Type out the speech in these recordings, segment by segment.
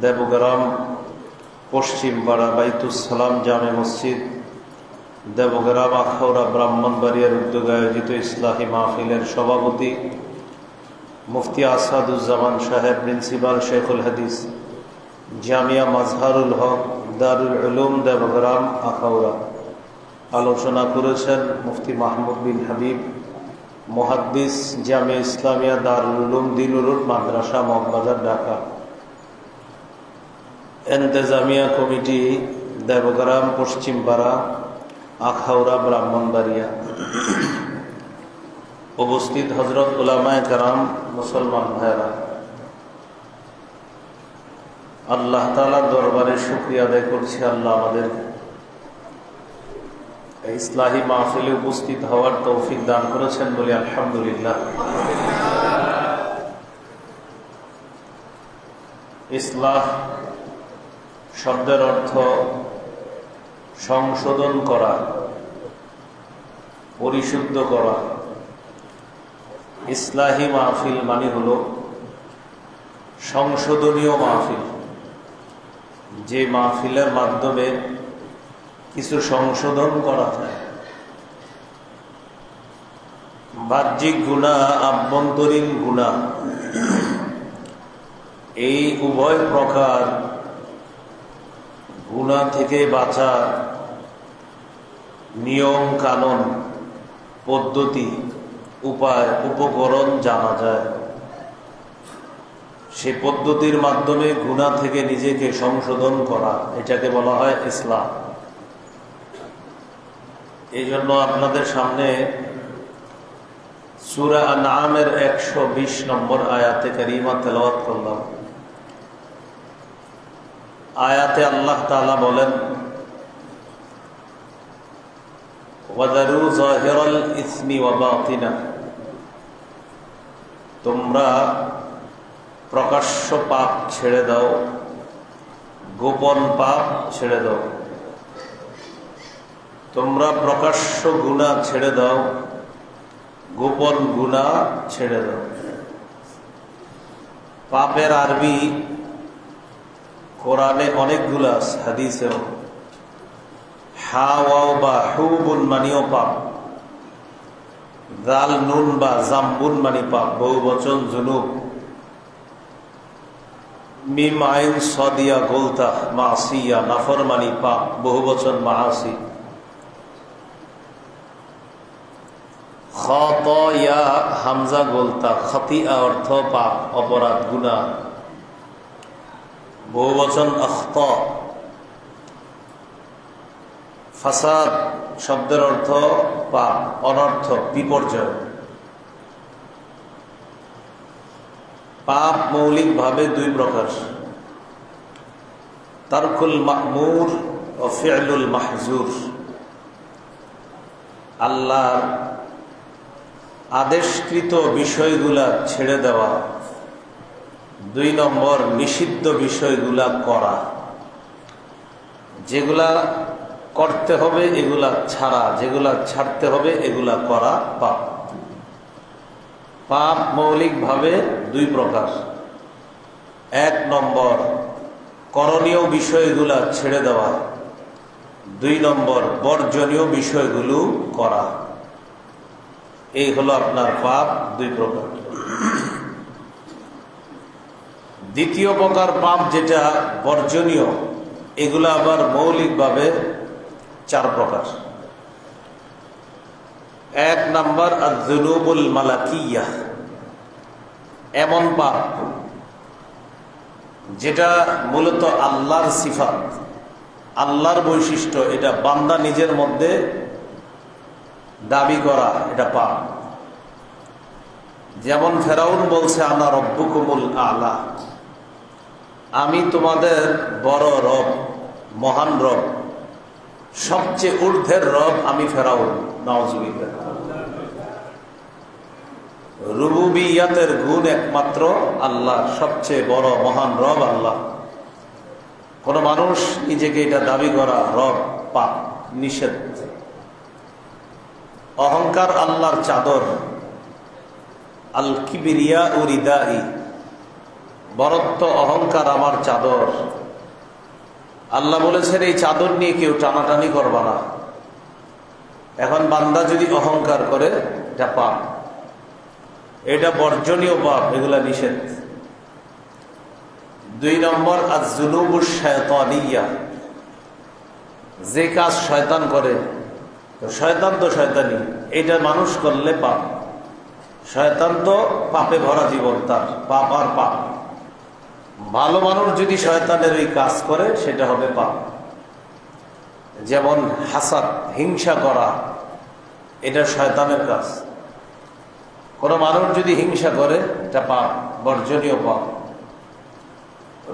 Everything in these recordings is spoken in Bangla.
দেবগ্রাম পশ্চিম পাড়া বাইতুস সালাম জামে মসজিদ দেবগ্রাম আখাউড়া ব্রাহ্মণবাড়িয়ার উদ্যোগে আয়োজিত ইসলাহি মাহফিলের সভাপতি মুফতি আসাদুজ্জামান সাহেব, প্রিন্সিপাল শেখুল হাদিস জামিয়া মাজহারুল হক দারুল উলুম দেবগ্রাম আখাউড়া। আলোচনা করেছেন মুফতি মাহমুদ বিন হাবিব, মুহাদ্দিস, জামিয়া ইসলামিয়া দারুল উলুম দিলুরুট মাদ্রাসা মগবাজার ঢাকা। এন্তেজামিয়া কমিটি দেবগ্রাম পশ্চিম পাড়া আখাউড়া ব্রাহ্মণবাড়িয়া। উপস্থিত হজরত উলামায়ে কেরাম, মুসলমান ভাইরা, আল্লাহ তাআলার দরবারে শুকরিয়া আদায় করছি। আল্লাহ আমাদের ইসলাহি মাহফিলে উপস্থিত হওয়ার তৌফিক দান করেছেন বলে আলহামদুলিল্লাহ। ইসলাহ শব্দের অর্থ সংশোধন করা, পরিশুদ্ধ করা। ইসলাহি মাহফিল মানে হল সংশোধনীয় মাহফিল, যে মাহফিলের মাধ্যমে কিছু সংশোধন করা যায়। বাহ্যিক গুনাহ, আভ্যন্তরীণ গুনাহ, এই উভয় প্রকার গুনাহ থেকে বাঁচার নিয়ম কানুন, পদ্ধতি, উপায়, উপকরণ জানা যায়। সে পদ্ধতির মাধ্যমে গুনাহ থেকে নিজেকে সংশোধন করা, এটাকে বলা হয় ইসলাম। এই জন্য আপনাদের সামনে সূরা আনআমের 120 নম্বর আয়াতে কারিমা তেলাওয়াত করলাম। আয়াতে আল্লাহ তাআলা বলেন, ওয়াযারু যাহিরাল ইসমি ওয়া বাতিনা, তোমরা প্রকাশ্য পাপ ছেড়ে দাও, গোপন পাপ ছেড়ে দাও। তোমরা প্রকাশ্য গুনাহ ছেড়ে দাও, গোপন গুনাহ ছেড়ে দাও। পাপের আরবি কোরআনে অনেকগুলো আছে, হাদিসেও। হা ওয়াও বা হুবুন মানিও পাপ, জাল নুন বা জাম্বুন মানি পাপ, বহুবচন জুনুব। মিম আইন সদিয়া গোলতা মাসিয়া, নাফরমানি পাপ, বহুবচন মাআসি। খত ইয়া হামজা গোলতা, খতিয়া অর্থ পাপ, অপরাধ, গুনাহ, বহুবচন আখতা। ফাসাদ শব্দের অর্থ পাপ, অনর্থক, বিপর্যয়। পাপ মৌলিকভাবে দুই প্রকার, তারকুল মা'মুর ও ফি'লুল মাহজুর। আল্লাহর আদেশকৃত বিষয়গুলা ছেড়ে দেওয়া, 2 নম্বর নিষিদ্ধ বিষয়গুলা করা। যেগুলা করতে হবে এগুলা ছাড়া, যেগুলা ছাড়তে হবে এগুলা করা পাপ। পাপ মৌলিকভাবে 2 প্রকার। 1 নম্বর করণীয় বিষয়গুলা ছেড়ে দেওয়া, 2 নম্বর বর্জনীয় বিষয়গুলো করা। এই হলো আপনার পাপ 2 প্রকার। দ্বিতীয় প্রকার পাপ যেটা বর্জনীয়, এগুলো আবার মৌলিকভাবে 4 প্রকার। 1 নম্বর আয-যুনুবুল মালাকিয়া, এমন পাপ যেটা মূলত আল্লাহর সিফাত, আল্লাহর বৈশিষ্ট্য, এটা বান্দা নিজের মধ্যে দাবি করা, এটা পাপ। যেমন ফেরাউন বলছে, আনা রব্বুকুমুল আ'লা, আমি তোমাদের বড় রব, মহান রব, সবচেয়ে ঊর্ধ্বের রব আমি ফেরাউন। নাউজুবিল্লাহ। রুবুবিয়াতের গুণ একমাত্র আল্লাহ, সবচেয়ে বড় মহান রব আল্লাহ। কোন মানুষ নিজেকে এটা দাবি করা রব, পাপ, নিষেধ। অহংকার আল্লাহর চাদর, আল কিবরিয়া রিদাই, বরত্ব অহংকার আমার চাদর। আল্লাহ বলেছেন এই চাদর নিয়ে কেউ টানাটানি করবা না। এখন বান্দা যদি অহংকার করে এটা পাপ, এটা বর্জনীয় পাপ, এগুলা নিষেধ। 2 নম্বর আয-যুনুবুশ শায়তানিয়া, যে কাজ শয়তান করে, তো শয়তান তো শয়তানি, এটা মানুষ করলে পাপ। শয়তান তো পাপে ভরা জীবন, তার পাপ আর পাপ। ভালো মানুষ যদি শয়তানের ওই কাজ করে সেটা হবে পাপ। যেমন হাসাদ, হিংসা করা, এটা শয়তানের কাজ। কোন মানুষ যদি হিংসা করে এটা পাপ, বর্জনীয় পাপ।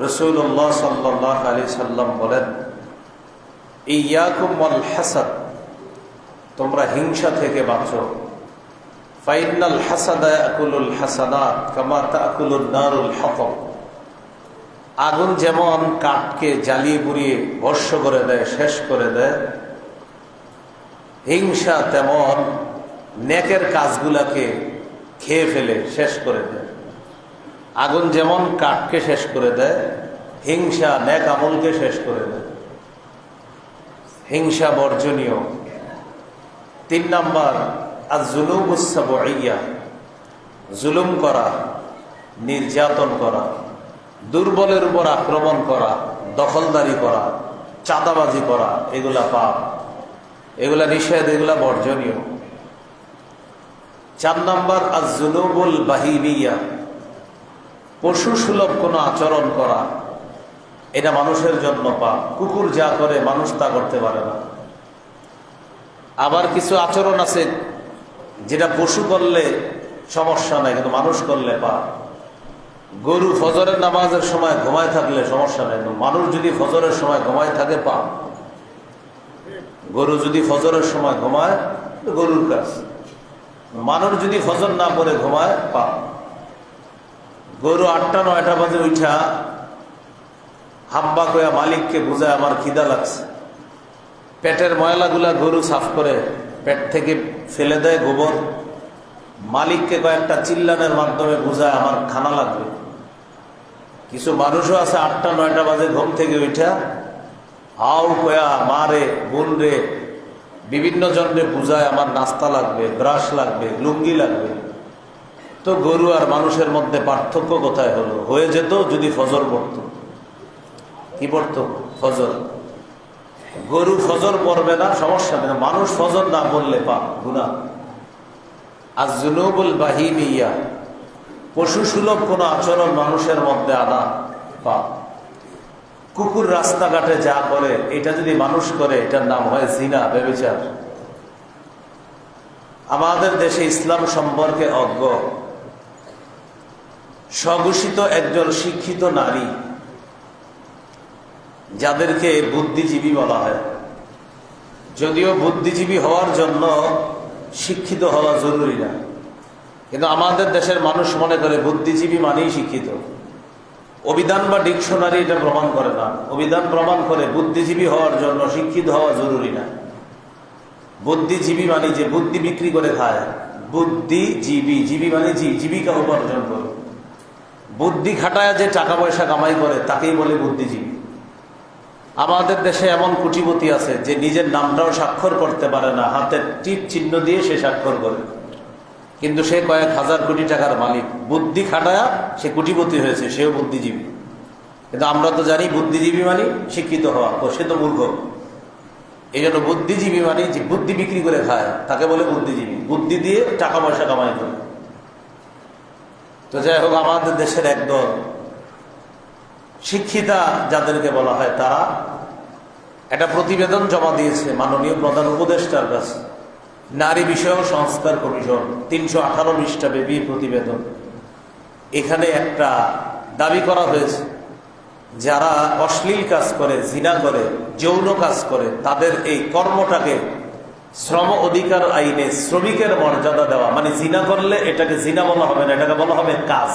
রাসূলুল্লাহ সাল্লাল্লাহু আলাইহি সাল্লাম বলেন, ইয়াকুম ওয়াল হাসাদ, তোমরা হিংসা থেকে বাঁচো। ফাইনাল হাসাদা ইয়াকুলুল হাসানাত কামা তাকুলুন নারুল হাতাব, আগুন যেমন কাঠকে জ্বালিয়ে পুড়িয়ে ভস্ম করে দেয়, শেষ করে দেয়, হিংসা তেমন নেকের কাজগুলাকে খেয়ে ফেলে শেষ করে দেয়। আগুন যেমন কাঠকে শেষ করে দেয়, হিংসা নেক আমলকে শেষ করে দেয়। হিংসা বর্জনীয়। 3 নম্বর আয-যুনুবুস সাবঈয়া, জুলুম করা, নির্যাতন করা, দুর্বলের উপর আক্রমণ করা, দখলদারি করা, চাঁদাবাজি করা, এগুলা পাপ, এগুলা নিষেধ, এগুলা বর্জনীয়। 4 নম্বর আয-যুনুবুল বাহিমিয়া, পশু সুলভ কোনো আচরণ করা, এটা মানুষের জন্য পাপ। কুকুর যা করে মানুষ তা করতে পারে না। আবার কিছু আচরণ আছে যেটা পশু করলে সমস্যা নাই, কিন্তু মানুষ করলে পাপ। গরু ফজরের নামাজের সময় ঘুমায় থাকলে সমস্যা নেই, মানুষ যদি ফজরের সময় ঘুমায় থাকে পাপ। গরু যদি ফজরের সময় ঘুমায় গরুর কাজ, মানুষ যদি ফজর না পড়ে ঘুমায় পাপ। গরু 8টা 9টা বাজে উঠা হাম্বা কয়া মালিককে বুঝায় আমার খিদা লাগছে, পেটের ময়লাগুলা গরু সাফ করে পেট থেকে ফেলে দেয় গোবর, মালিককে কয়েকটা চিল্লানের মাধ্যমে বুঝায় আমার খানা লাগবে। কিছু মানুষও আছে 8টা 9টা বাজে ঘুম থেকে উঠা হাউ কয়া মারে বোন রে বিভিন্ন জনরে বুঝায় আমার নাস্তা লাগবে, ব্রাশ লাগবে, লুঙ্গি লাগবে। তো গরু আর মানুষের মধ্যে পার্থক্য কোথায় হলো? হয়ে যেত যদি ফজর পড়ত। কি পড়ত? ফজর। গরু ফজর পড়বে না, সমস্যা নেই, মানুষ ফজর না পড়লে পাপ, গুনাহ। আয-যুনুবুল বাহিমিয়া, পশু সুলভ কোনো আচরণ মানুষের মধ্যে আনা পাপ। কুকুর রাস্তাঘাটে যা করে এটা যদি মানুষ করে এটার নাম হয় জিনা, ব্যভিচার। আমাদের দেশে ইসলাম সম্পর্কে অজ্ঞ স্বঘোষিত একজন শিক্ষিত নারী, যাদেরকে বুদ্ধিজীবী বলা হয়, যদিও বুদ্ধিজীবী হওয়ার জন্য শিক্ষিত হওয়া জরুরি না, কিন্তু আমাদের দেশের মানুষ মনে করে বুদ্ধিজীবী মানেই শিক্ষিত। অভিধান বা ডিকশনারি এটা প্রমাণ করে না। অভিধান প্রমাণ করে বুদ্ধিজীবী হওয়ার জন্য শিক্ষিত হওয়া জরুরি না। বুদ্ধিজীবী মানে যে বুদ্ধি বিক্রি করে খায়, বুদ্ধিজীবী, জীবী মানে জীবিকা উপার্জন করে, বুদ্ধি খাটায় যে টাকা পয়সা কামাই করে তাকেই বলে বুদ্ধিজীবী। আমাদের দেশে এমন কোটিপতি আছে যে নিজের নামটাও স্বাক্ষর করতে পারে না, হাতের টিপ চিহ্ন দিয়ে সে স্বাক্ষর করে, কিন্তু সে কয়েক হাজার কোটি টাকার মালিক। বুদ্ধি খাটায়া সে কোটিপতি হয়েছে, সেও বুদ্ধিজীবী। কিন্তু আমরা তো জানি বুদ্ধিজীবী মানে শিক্ষিত হওয়া, ও সে তো মূর্খ। এই জন্য বুদ্ধিজীবী মানে যে বুদ্ধি বিক্রি করে খায় তাকে বলে বুদ্ধিজীবী, বুদ্ধি দিয়ে টাকা পয়সা কামাই করে। তো যাই হোক, আমাদের দেশের একদল শিক্ষিতা যাদেরকে বলা হয়, তারা একটা প্রতিবেদন জমা দিয়েছে মাননীয় প্রধান উপদেষ্টার কাছে, নারী বিষয়ক সংস্কার কমিশন, 318 পৃষ্ঠাব্যাপী প্রতিবেদন। এখানে একটা দাবি করা হয়েছে, যারা অশ্লীল কাজ করে, জিনা করে, যৌন কাজ করে, তাদের এই কর্মটাকে শ্রম অধিকার আইনে শ্রমিকের মর্যাদা দেওয়া। মানে জিনা করলে এটাকে জিনা বলা হবে না, এটাকে বলা হবে কাজ।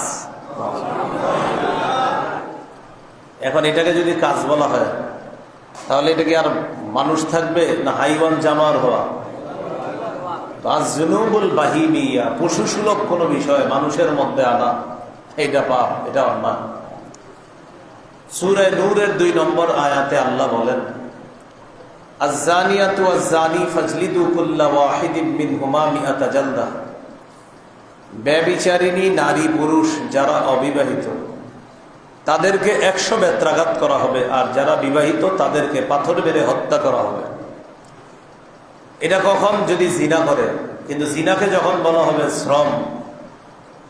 এখন এটাকে যদি কাজ বলা হয় তাহলে এটা কি আর মানুষ থাকবে না হাইওয়ান জানোয়ার হওয়া? আয-যুনুবুল বাহিমিয়া, পশু সুলভ কোনো বিষয় মানুষের মধ্যে আনা, এটা পাপ, এটা অন্যায়। সূরা নূরের 2 নম্বর আয়াতে আল্লাহ বলেন, আয-যানিয়াতু ওয়াজ-যানি ফাজলিদু কুল্লা ওয়াহিদিন মিনহুমা মিআতা জালদা। ব্যভিচারিণী নারী পুরুষ যারা অবিবাহিত তাদেরকে 100 বেত্রাঘাত করা হবে, আর যারা বিবাহিত তাদেরকে পাথর মেরে হত্যা করা হবে। এটা কখন? যদি জিনা করে। কিন্তু জিনাকে যখন বলা হবে শ্রম,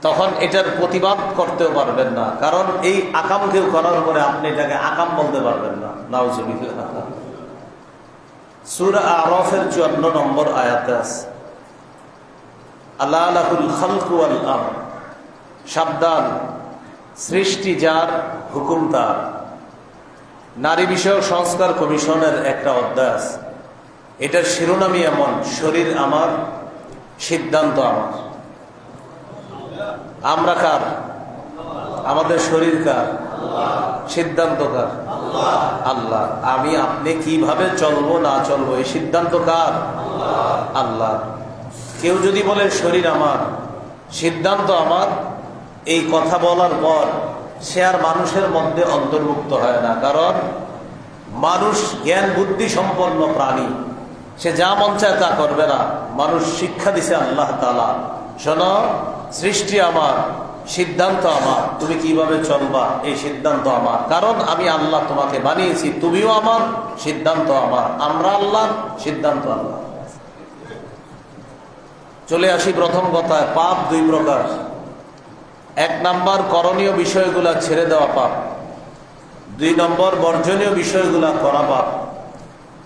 তখন এটার প্রতিবাদ করতেও পারবেন না, কারণ এই আকাম কেউ করার পরে আপনি এটাকে আকাম বলতে পারবেন না। নাউজুবিল্লাহ। সূরা আরাফের 54 নম্বর আয়াতে আছে, আলা লাহুল খালকু ওয়াল আমর। সাবধান, সৃষ্টি যার, হুকুম তার। নারী বিষয়ক সংস্কার কমিশনের একটা অধ্যায় আছে, এটার শিরোনামই এমন, শরীর আমার, সিদ্ধান্ত আমার। আমরা কার? আমাদের শরীর কার? সিদ্ধান্ত কার? আল্লাহ। আমি আপনি কিভাবে চলবো না চলবো এই সিদ্ধান্ত কার? আল্লাহ। কেউ যদি বলে শরীর আমার, সিদ্ধান্ত আমার, এই কথা বলার পর সে আর মানুষের মধ্যে অন্তর্ভুক্ত হয় না, কারণ মানুষ জ্ঞান বুদ্ধি সম্পন্ন প্রাণী, সে যা মন চায় তা করবে না। মানুষ শিক্ষা দিছে আল্লাহ তাআলা, শোনো, সৃষ্টি আমার, সিদ্ধান্ত আমার, তুমি কিভাবে চলবা এই সিদ্ধান্ত আমার, কারণ আমি আল্লাহ তোমাকে বানিয়েছি, তুমিও আমার, সিদ্ধান্ত আমার, আমরা আল্লাহ, সিদ্ধান্ত আল্লাহ। চলে আসি প্রথম কথায়, পাপ 2 প্রকার। 1 নম্বর করণীয় বিষয়গুলা ছেড়ে দেওয়া পাপ, 2 নম্বর বর্জনীয় বিষয়গুলা করা পাপ।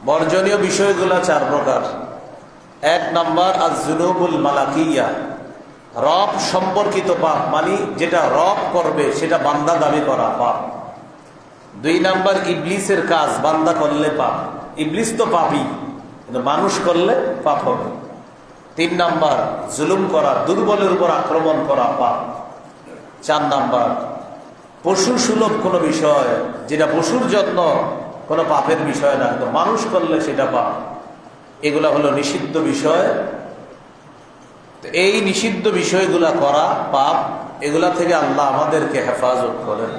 বর্জনীয় বিষয়গুলা 4 প্রকার। 1 নম্বর আয-যুনুবুল মালাকিয়া, রব সম্পর্কিত পাপ, মানে যেটা রব করবে সেটা বান্দা দাবি করা পাপ। 2 নম্বর ইবলিসের কাজ, বান্দা করলে পাপ। ইবলিস তো পাপী, কিন্তু মানুষ করলে পাপ হবে। 3 নম্বর জুলুম করা, দুর্বলের উপর আক্রমণ করা পাপ। 4 নম্বর পশু সুলভ কোনো বিষয়, যেটা পশুর জন্য কোনো পাপের বিষয় না, কিন্তু মানুষ করলে সেটা পাপ। এগুলা হলো নিষিদ্ধ বিষয়। এই নিষিদ্ধ বিষয়গুলা করা পাপ, এগুলা থেকে আল্লাহ আমাদেরকে হেফাজত করেন।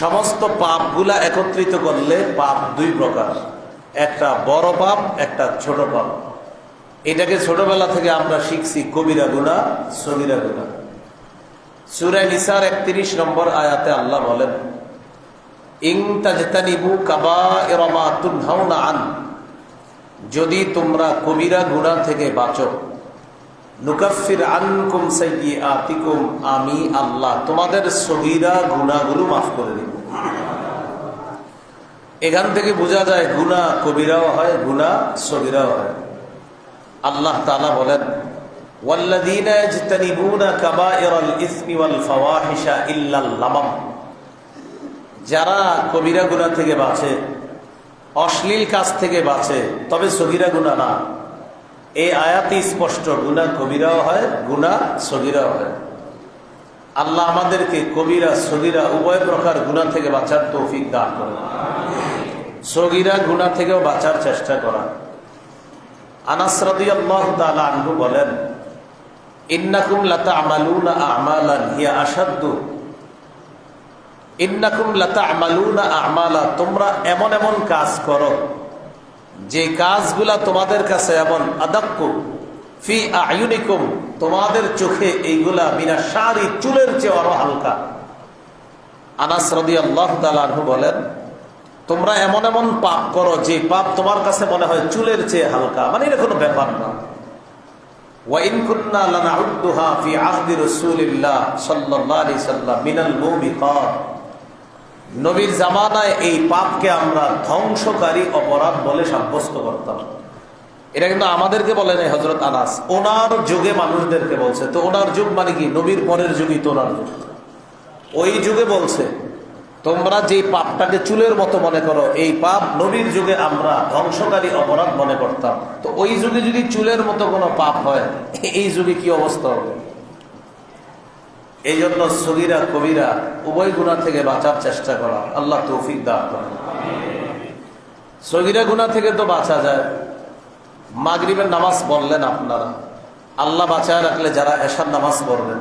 সমস্ত পাপগুলা একত্রিত করলে পাপ 2 প্রকার, একটা বড় পাপ, একটা ছোট পাপ। এটাকে ছোটবেলা থেকে আমরা শিখছি কবিরা গুনাহ, সগীরা গুনাহ। সূরা নিসার 31 নম্বর আয়াতে আল্লাহ বলেন, ইন তাজতানিবু কাবাইরা মা তুনহাউনা আন, যদি তোমরা কবিরা গুনাহ থেকে বাঁচো, নুকাফির আনকুম সাইয়্যাতিকুম, আমি আল্লাহ তোমাদের সগীরা গুনাহগুলো মাফ করে দেব। এখান থেকে বোঝা যায় গুনাহ কবিরাও হয়, গুনাহ সগীরাও হয়। আল্লাহ তাআলা বলেন, ওয়াল্লাযীনা ইয়াজতানিবুনা কাবাইরাল ইসমি ওয়াল ফাওয়াহিশা ইল্লাল লামাম, যারা কবিরা গুনাহ থেকে বাঁচে, অশ্লীল কাজ থেকে বাঁচে, তবে সগীরা গুনাহ না। এই আয়াতে স্পষ্ট, গুনাহ কবিরাও হয়, গুনাহ সগীরাও হয়। আল্লাহ আমাদেরকে কবিরা সগীরা উভয় প্রকার গুনাহ থেকে বাঁচার তৌফিক দান করেন। সগীরা গুনাহ থেকেও বাঁচার চেষ্টা করা। আনাস রাদিয়াল্লাহু তাআলা আনহু বলেন, ইন্নাকুম লাতা'মালুনা আ'মালান হিয়া আশাদ্দু, ইন্নাকুম লাতা'মালুনা আ'মালা, তোমরা এমন এমন কাজ করো যে কাজগুলা তোমাদের কাছে এমন, আদাক্কু ফি আ'য়ুনিকুম, তোমাদের চোখে এইগুলা মিনা শারি, চুলের চেয়ে আরো হালকা। আনাস রাদিয়াল্লাহু তাআলা আনহু বলেন, তোমরা এমন এমন পাপ করো যে পাপ তোমার কাছে মনে হয় চুলের চেয়ে হালকা, মানে এটা কোনো ব্যাপার না। ওয়া ইন কুন্না লানাউদ্দুহা ফি আহদি রাসূলিল্লাহ সাল্লাল্লাহু আলাইহি সাল্লাম মিনাল মুবিকাত, নবীর জামানায় এই পাপকে আমরা ধ্বংসকারী অপরাধ বলে সাব্যস্ত করতাম। এটা কিন্তু আমাদেরকে বলে নাই হযরত আনাস, ওনার যুগে মানুষদেরকে বলছে। তো ওনার যুগ মানে কি? নবীর পরের যুগই তো ওনার যুগ। ওই যুগে বলছে, তোমরা যে পাপটাকে চুলের মতো মনে করো, এই পাপ নবীর যুগে আমরা ধ্বংসকারী অপরাধ মনে করতাম। তো ওই যুগে যদি চুলের মতো কোনো পাপ হয়, এই যুগে কি অবস্থা হবে? এই জন্য সগীরা কবিরা উভয় গুনাহ থেকে বাঁচার চেষ্টা করা, আল্লাহ তৌফিক দান করেন। সগীরা গুনাহ থেকে তো বাঁচা যায়। মাগরিবের নামাজ পড়লেন আপনারা, আল্লাহ বাঁচায় রাখলে যারা এশার নামাজ পড়বেন,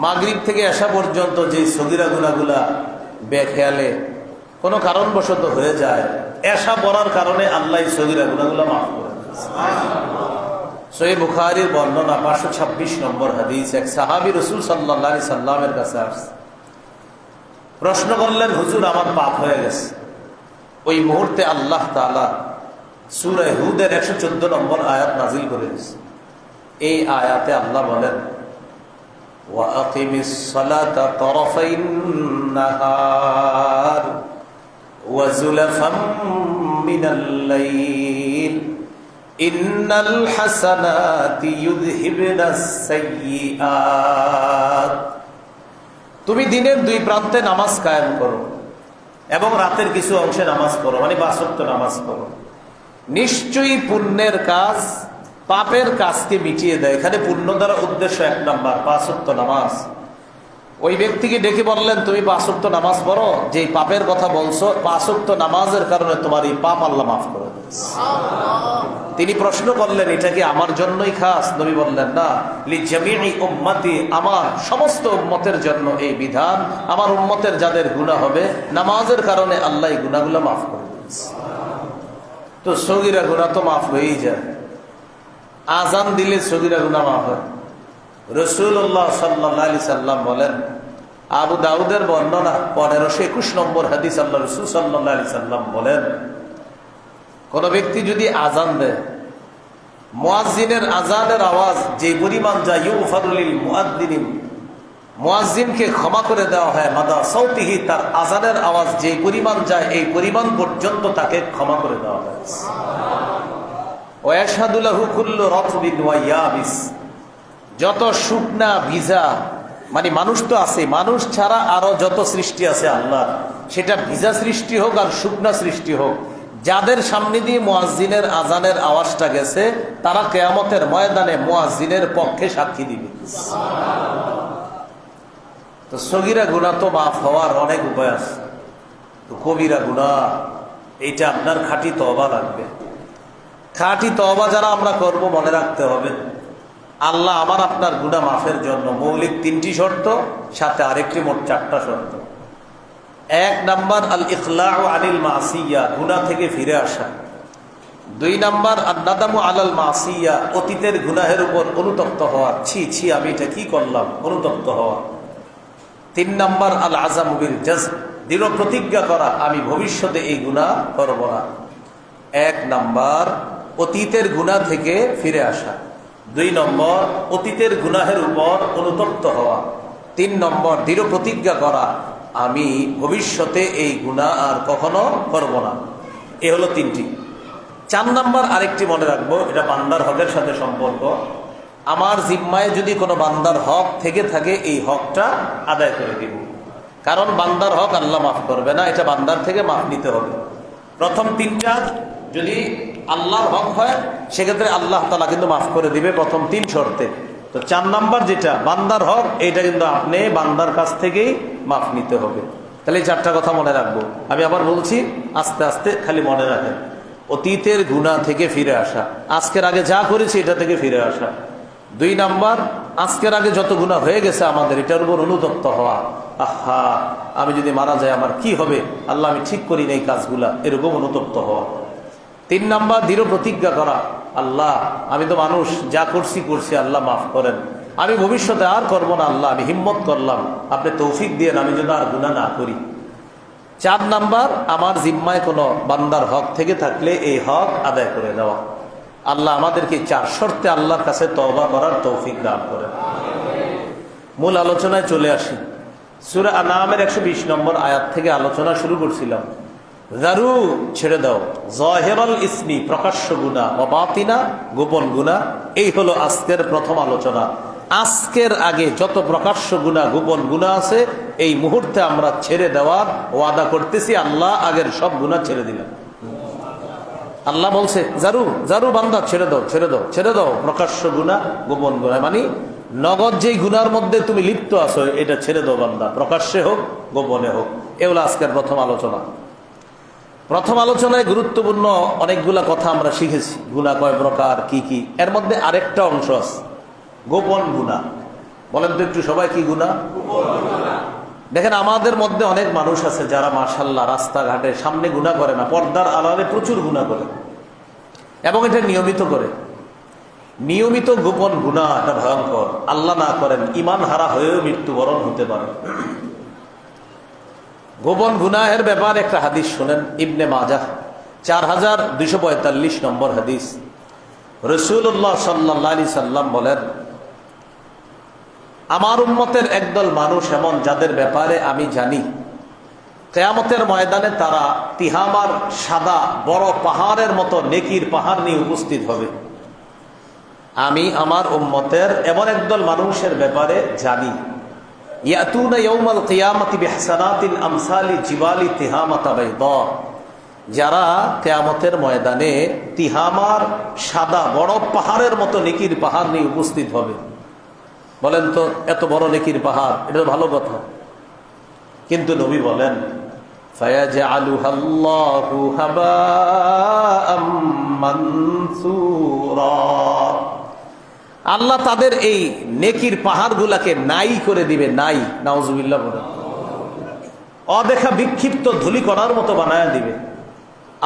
মাগরিব থেকে এশা পর্যন্ত যে সগীরা গুনাহগুলা বেখেয়ালে কোনো কারণবশত হয়ে যায়, এশা পড়ার কারণে আল্লাহ সগীরা গুনাহগুলো মাফ করে দেন। সহিহ বুখারীর বর্ণনা 526 নম্বর হাদিস। এক সাহাবী রাসূল সাল্লাল্লাহু আলাইহি সাল্লামের কাছে আসছে, প্রশ্ন করলেন, হুজুর আমার পাপ হয়ে গেছে। ওই মুহূর্তে আল্লাহ তাআলা সূরা হুদের 114 নম্বর আয়াত নাজিল করে দিয়েছে। এই আয়াতে আল্লাহ বলেন, ওয়া আকিমিস সালাতা তারাফাইন নাহার ওয়া যুলাফাম মিনাল লাইল ইন্নাল হাসানাতি ইউযহিবনাস সাইয়্যাত। তুমি দিনের দুই প্রান্তে নামাজ কায়েম করো এবং রাতের কিছু অংশে নামাজ পড়ো, মানে 5 ওয়াক্ত নামাজ পড়ো। নিশ্চয়ই পুণ্যের কাজ পাপের কাজকে মিটিয়ে দেয়। এখানে পুণ্য দ্বারা উদ্দেশ্য 1 নাম্বার 5 ওয়াক্ত নামাজ। ওই ব্যক্তিকে ডেকে বললেন, তুমি 5 ওয়াক্ত নামাজ পড়ো, যে পাপের কথা বলছো 5 ওয়াক্ত নামাজের কারণে তোমার এই পাপ আল্লাহ মাফ করে দেন। তিনি প্রশ্ন করলেন, এটা কি আমার জন্যই খাস? নবী বললেন, না, লিজামিই উম্মতি, আমার সমস্ত উম্মতের জন্য এই বিধান। আমার উম্মতের যাদের গুনাহ হবে নামাজের কারণে আল্লাহ এই গুনাহগুলো মাফ করে দেন। তো সগীরা গুনাহ তো মাফ হয়েই যায়। আজান দিলে সগীরা গুনাহ মাফ হয়। রাসূলুল্লাহ সাল্লাল্লাহু আলাইহি সাল্লাম বলেন, আবু দাউদের বর্ণনা 1521 নম্বর হাদিস, আল্লাহ রাসূল সাল্লাল্লাহু আলাইহি সাল্লাম বলেন, কোন ব্যক্তি যদি আজান দেয়, মুয়াজ্জিনের আজানের আওয়াজ যে পরিমাণ যায়, ইউগফারু লিল মুআদ্দিন, মুয়াজ্জিনকে ক্ষমা করে দেওয়া হয়, মাদা সাউতিহি, তার আজানের আওয়াজ যে পরিমাণ যায় এই পরিমাণ পর্যন্ত তাকে ক্ষমা করে দেওয়া হয়। ওয়া ইয়াশহাদু লাহু কুল্লু রাতবিন ওয়া ইয়াবিস, যত শুকনা ভিজা, মানে মানুষ তো আছে, মানুষ ছাড়া আরো যত সৃষ্টি আছে আল্লাহ, সেটা ভিজা সৃষ্টি হোক আর শুকনা সৃষ্টি হোক, যাদের সামনে দিয়ে মুয়াজ্জিনের আজানের আওয়াজটা গেছে তারা কিয়ামতের ময়দানে মুয়াজ্জিনের পক্ষে সাক্ষী দিবে। তো সগীরা গুনাহ তো মাফ হওয়ার অনেক উপায় আছে। তো কবিরা গুনাহ, এইটা আপনার খাঁটি তওবা লাগবে। খাঁটি তওবা যারা আমরা করব, মনে রাখতে হবে আল্লাহ আমার আপনার গুনাহ মাফের জন্য মৌলিক 3টি শর্ত, সাথে আরেকটি, মোট 4টা শর্ত। 1 নাম্বার আল ইখলাউ আনিল মাসিয়া, গুনাহ থেকে ফিরে আসা। 2 নাম্বার আন নাদামু আলাল মাসিয়া, অতীতের গুনাহের উপর অনুতপ্ত হওয়া, ছি ছি আমি এটা কি করলাম, অনুতপ্ত হওয়া। 3 নাম্বার আল আযামু বিল জাযম, দৃঢ় প্রতিজ্ঞা করা আমি ভবিষ্যতে এই গুনাহ করব না। 1 নাম্বার অতীতের গুনাহ থেকে ফিরে আসা, 2 নম্বর অতীতের গুনাহের উপর অনুতপ্ত হওয়া, 3 নম্বর দৃঢ় প্রতিজ্ঞা করা আমি ভবিষ্যতে এই গুনাহ আর কখনো করব না। এ হলো 3টি। 4 নাম্বার আরেকটি মনে রাখবো, এটা বান্দার হকের সাথে সম্পর্ক। আমার জিম্মায় যদি কোনো বান্দার হক থেকে থাকে, এই হকটা আদায় করে দিব। কারণ বান্দার হক আল্লাহ মাফ করবে না, এটা বান্দার থেকে মাফ নিতে হবে। প্রথম 3টা যদি আল্লাহর হক হয়, সেক্ষেত্রে আল্লাহ তাআলা কিন্তু মাফ করে দিবে প্রথম 3 শর্তে। তো 4 নাম্বার যেটা বান্দার হক, এটা কিন্তু আপনি বান্দার কাছ থেকেই মাফ নিতে হবে। তাহলে এই 4টা কথা মনে রাখবো। আমি আবার বলছি, আস্তে আস্তে খালি মনে রাখেন। অতীতের গুনাহ থেকে ফিরে আসা, আজকের আগে যা করেছি এটা থেকে ফিরে আসা। 2 নাম্বার আজকের আগে যত গুনাহ হয়ে গেছে আমাদের, এটার উপর অনুতপ্ত হওয়া, আহা আমি যদি মারা যাই আমার কি হবে, আল্লাহ আমি ঠিক করি না এই কাজগুলা, এরকম অনুতপ্ত হওয়া। 3 নাম্বার দৃঢ় প্রতিজ্ঞা করা, আল্লাহ আমি তো মানুষ, যা করছি আল্লাহ মাফ করেন, আমি ভবিষ্যতে আর করবো না, আল্লাহ আমি হিম্মত করলাম, আপনি তৌফিক দিয়েন আমি যেন আর গুনাহ না করি। 4 নাম্বার আমার জিম্মায় কোনো বান্দার হক থেকে থাকলে এই হক আদায় করে দেওয়া। আল্লাহ আমাদেরকে 4 শর্তে আল্লাহর কাছে তওবা করার তৌফিক দান করেন। মূল আলোচনায় চলে আসি। সূরা আনআমের 120 নম্বর আয়াত থেকে আলোচনা শুরু করছিলাম। যারু, ছেড়ে দাও, যাহিরাল ইসমি, প্রকাশ্য গুনাহ, ওয়া বাতিনা, গোপন গুনাহ। এই হলো আজকের প্রথম আলোচনা। আজকের আগে যত প্রকাশ্য গুনাহ, গোপন গুনাহ আছে, এই মুহূর্তে আমরা ছেড়ে দেওয়ার ওয়াদা করতেছি। আল্লাহ আগের সব গুনাহ ছেড়ে দিলেন। আল্লাহ বলছে, যারু যারু বান্দা, ছেড়ে দাও ছেড়ে দাও ছেড়ে দাও প্রকাশ্য গুনাহ, গোপন গুনাহ, মানে নগদ যেই গুনার মধ্যে তুমি লিপ্ত আছো এটা ছেড়ে দাও বান্দা, প্রকাশ্যে হোক গোপনে হোক। এগুলো আজকের প্রথম আলোচনা। প্রথম আলোচনায় গুরুত্বপূর্ণ অনেকগুলা কথা আমরা শিখেছি। গুনাহ কয় প্রকার, কি কি। এর মধ্যে আরেকটা অংশ আছে, গোপন গুনাহ। বলেন তো একটু সবাই, কি গুনাহ? দেখেন আমাদের মধ্যে অনেক মানুষ আছে যারা মাশাআল্লাহ রাস্তাঘাটে সামনে গুনাহ করে না, পর্দার আড়ালে প্রচুর গুনাহ করে এবং এটা নিয়মিত করে। নিয়মিত গোপন গুনাহ এটা ভয়ঙ্কর, আল্লাহ না করেন ঈমান হারা হয়েও মৃত্যুবরণ হতে পারে। গোপন গুনাহের ব্যাপারে একটা হাদিস শুনেন, ইবনে মাজাহ 4245 নম্বর হাদিস। রাসূলুল্লাহ সাল্লাল্লাহু আলাইহি সাল্লাম বলেন, আমার উম্মতের একদল মানুষ এমন যাদের ব্যাপারে আমি জানি কিয়ামতের ময়দানে তারা তিহামার সাদা বড় পাহাড়ের মতো নেকির পাহাড় নিয়ে উপস্থিত হবে। আমি আমার উম্মতের এমন একদল মানুষের ব্যাপারে জানি, ইয়াতুনা ইয়াউমাল কিয়ামতি বিহসানাতিন আমসালি জিবালি তিহামাতা বাইদা, যারা কিয়ামতের ময়দানে তিহামার সাদা বড় পাহাড়ের মতো নেকির পাহাড় নিয়ে উপস্থিত হবে। বলেন তো, এত বড় নেকির পাহাড়, এটা তো ভালো কথা। কিন্তু নবী বলেন, ফায়াজআলুহাল্লাহু হাবাআম মানসুরা, আল্লাহ তাদের এই নেকির পাহাড়গুলাকে নাই করে দিবে। নাই, নাউজুবিল্লাহ বলে, অদেখা বিক্ষিপ্ত ধূলিকণার মতো বানায় দিবে।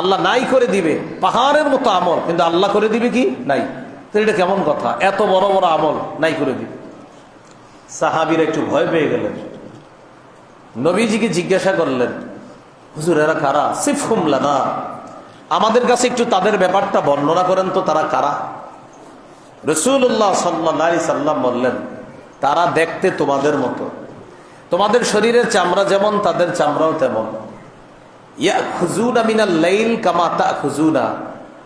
আল্লাহ নাই করে দিবে, পাহাড়ের মতো আমল কিন্তু আল্লাহ করে দিবে কি নাই। তো এটা কেমন কথা, এত বড় বড় আমল নাই করে দিবে। সাহাবীরা একটু ভয় পেয়ে গেলেন, নবীজিকে জিজ্ঞাসা করলেন, হুজুর এরা কারা? সিফহুম লানা, আমাদের কাছে একটু তাদের ব্যাপারটা বর্ণনা করেন তো, তারা কারা? রাসূলুল্লাহ সাল্লাল্লাহু আলাইহি সাল্লাম বললেন, তারা দেখতে তোমাদের মতো, তোমাদের শরীরের চামড়া যেমন তাদের চামড়াও তেমন। ইয়াখুযুনা মিনাল লাইল কামা তাখুযুনা,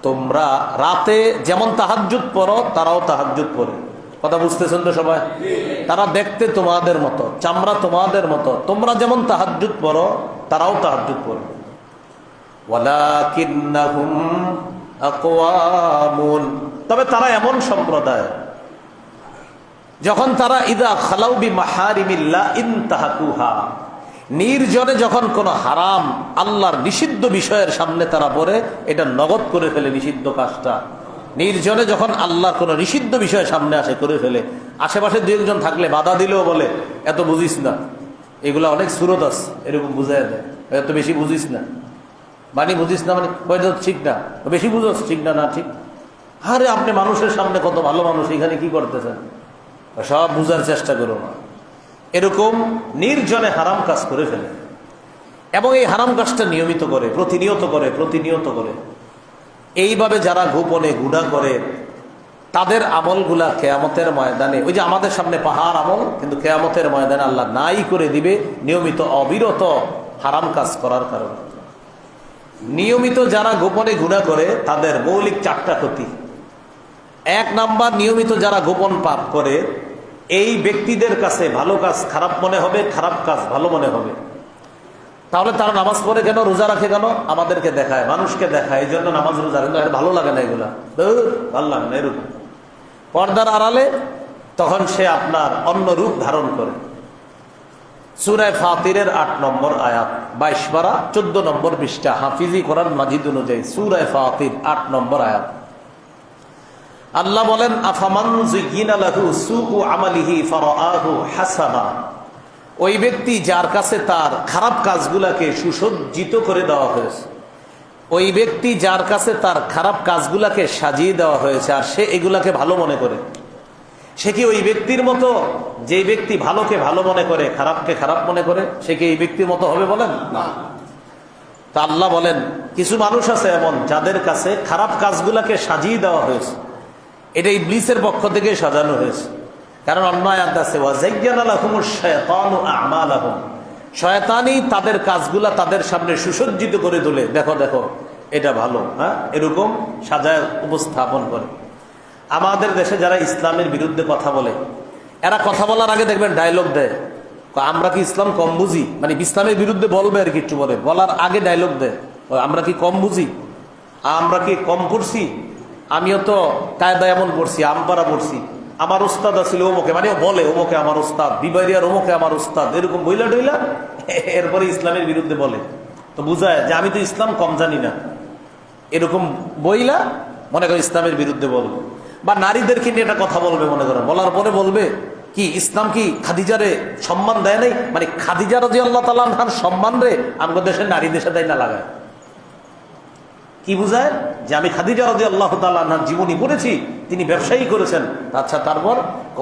তোমরা রাতে যেমন তাহাজ্জুদ পড়ো তারাও তাহাজ্জুদ পড়ে। কথা বুঝতেছেন তো সবাই? তারা দেখতে তোমাদের মতো, চামড়া তোমাদের মতো, তোমরা যেমন তাহাজ্জুদ পড়ো তারাও তাহাজ্জুদ পড়ে। ওয়ালাকিন্নাহুম আকওয়ামুন, তবে তারা এমন সম্প্রদায় যখন তারা ইদা খালাউ বিমাহারিমিল্লাহ ইনতাহাকুহা, নির্জনে যখন কোন হারাম আল্লাহর নিষিদ্ধ বিষয়ের সামনে তারা পড়ে এটা নগদ করে ফেলে। নিষিদ্ধ কাজটা নির্জনে যখন আল্লাহর কোন নিষিদ্ধ বিষয়ের সামনে আসে করে ফেলে। আশেপাশে দু একজন থাকলে বাধা দিলেও বলে এত বুঝিস না, এগুলা অনেক সুরত আছে, এরকম বুঝাই দেয়, এত বেশি বুঝিস না, মানে বুঝিস না মানে ঠিক না, বেশি বুঝোস ঠিক না, না ঠিক। আরে আপনি মানুষের সামনে কত ভালো মানুষ, এখানে কি করতেছেন, সব বুঝার চেষ্টা করো না। এরকম নির্জনে হারাম কাজ করে ফেলে এবং এই হারাম কাজটা নিয়মিত করে, প্রতিনিয়ত করে। এইভাবে যারা গোপনে গুনাহ করে তাদের আমলগুলা কিয়ামতের ময়দানে, ওই যে আমাদের সামনে পাহাড় আমল, কিন্তু কিয়ামতের ময়দানে আল্লাহ নাই করে দিবে নিয়মিত অবিরত হারাম কাজ করার কারণে। নিয়মিত যারা গোপনে গুনাহ করে তাদের মৌলিক 4টা ক্ষতি। 1 নাম্বার, নিয়মিত যারা গোপন পাপ করে এই ব্যক্তিদের কাছে ভালো কাজ খারাপ মনে হবে, খারাপ কাজ ভালো মনে হবে। তাহলে তারা নামাজ পড়ে কেন, রোজা রাখে কেন? আমাদেরকে দেখায়, মানুষকে দেখায়, এই জন্য নামাজ রোজা রাখে। ভালো লাগে না এগুলা, ভালো লাগে না। এরকম পর্দার আড়ালে তখন সে আপনার অন্য রূপ ধারণ করে। সূরা ফাতিরের 8 নম্বর আয়াত, 22 পারা 14 নম্বর পৃষ্ঠা, হাফিজি কোরআন মাজিদ অনুযায়ী সূরা ফাতির 8 নম্বর আয়াত। আল্লাহ বলেন, আফামান যুয়িনা লাহু সুউ আমালিহি ফারাআহু হাসানা, ওই ব্যক্তি যার কাছে তার খারাপ কাজগুলাকে সুসজ্জিত করে দেওয়া হয়েছে, ওই ব্যক্তি যার কাছে তার খারাপ কাজগুলাকে সাজিয়ে দেওয়া হয়েছে আর সে এগুলাকে ভালো মনে করে, সে কি ওই ব্যক্তির মতো? যে ব্যক্তি ভালোকে ভালো মনে করে খারাপকে খারাপ মনে করে, সে কি এই ব্যক্তির মতো হবে? বলেন না। তা আল্লাহ বলেন, কিছু মানুষ আছে এমন যাদের কাছে খারাপ কাজগুলাকে সাজিয়ে দেওয়া হয়েছে, এটা ইবলিসের পক্ষ থেকে সাজানো হয়েছে। কারণ অন্য আয়াত আছে, ওয়াযায়্যানা লাহুমুশ শায়তানু আ'মালাহুম, শয়তানই তাদের কাজগুলা তাদের সামনে সুসজ্জিত করে তোলে, দেখো দেখো এটা ভালো, হ্যাঁ, এরকম সাজায় উপস্থাপন করে। আমাদের দেশে যারা ইসলামের বিরুদ্ধে কথা বলে, এরা কথা বলার আগে দেখবেন ডায়লগ দেয়, আমরা কি ইসলাম কম বুঝি, মানে ইসলামের বিরুদ্ধে বলবে আর কি, একটু বলে বলার আগে ডায়লগ দেয়, আমরা কি কম বুঝি, আমরা কি কম পড়ছি, আমিও তো কায়দা এমন পড়ছি, আমপারা পড়ছি, আমার উস্তাদ আছিল ওমকে, মানে বলে ওমকে আমার উস্তাদ, বিবারিয়ার ওমকে আমার উস্তাদ, এরকম বইলা টইলা এরপরে ইসলামের বিরুদ্ধে বলে, তো বুঝায় যে আমি তো ইসলাম কম জানি না, এরকম বইলা মনে করো ইসলামের বিরুদ্ধে বলবে। বা নারীদেরকে নিয়ে একটা কথা বলবে, মনে করো বলার পরে বলবে কি ইসলাম কি খাদিজারে সম্মান দেয় নাই? মানে খাদিজা রাদিয়াল্লাহু তাআলা আনহার সম্মান রে আমাদের দেশের নারীদের সাথে না লাগায়। কি বুঝায়? যে আমি খাদিজা রাদিয়াল্লাহু তাআলা আনহার জীবনী পড়েছি, তিনি ব্যবসায়ী করেছেন। আচ্ছা, তারপর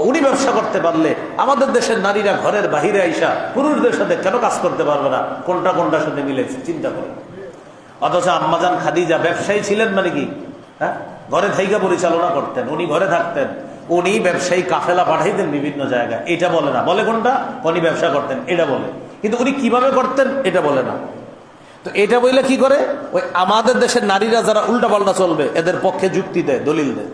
উনি ব্যবসা করতে পারলে আমাদের দেশের নারীরা ঘরের বাহিরে আইসা পুরুষদের সাথে কেন কাজ করতে পারবে না? কোনটার সাথে মিলে চিন্তা করে। অথচ আম্মাজান খাদিজা ব্যবসায়ী ছিলেন, মানে কি হ্যাঁ, ঘরে থাইকা পরিচালনা করতেন, উনি ঘরে থাকতেন, উনি ব্যবসায়ী কাফেলা পাঠাইতেন বিভিন্ন জায়গায়। এটা বলে না, বলে কোনটা? উনি ব্যবসা করতেন এটা বলে, কিন্তু উনি কিভাবে করতেন এটা বলে না। তো এটা বললে কি করে? ওই আমাদের দেশের নারীরা যারা উল্টাপাল্টা চলবে এদের পক্ষে যুক্তি দেয়, দলিল দেয়।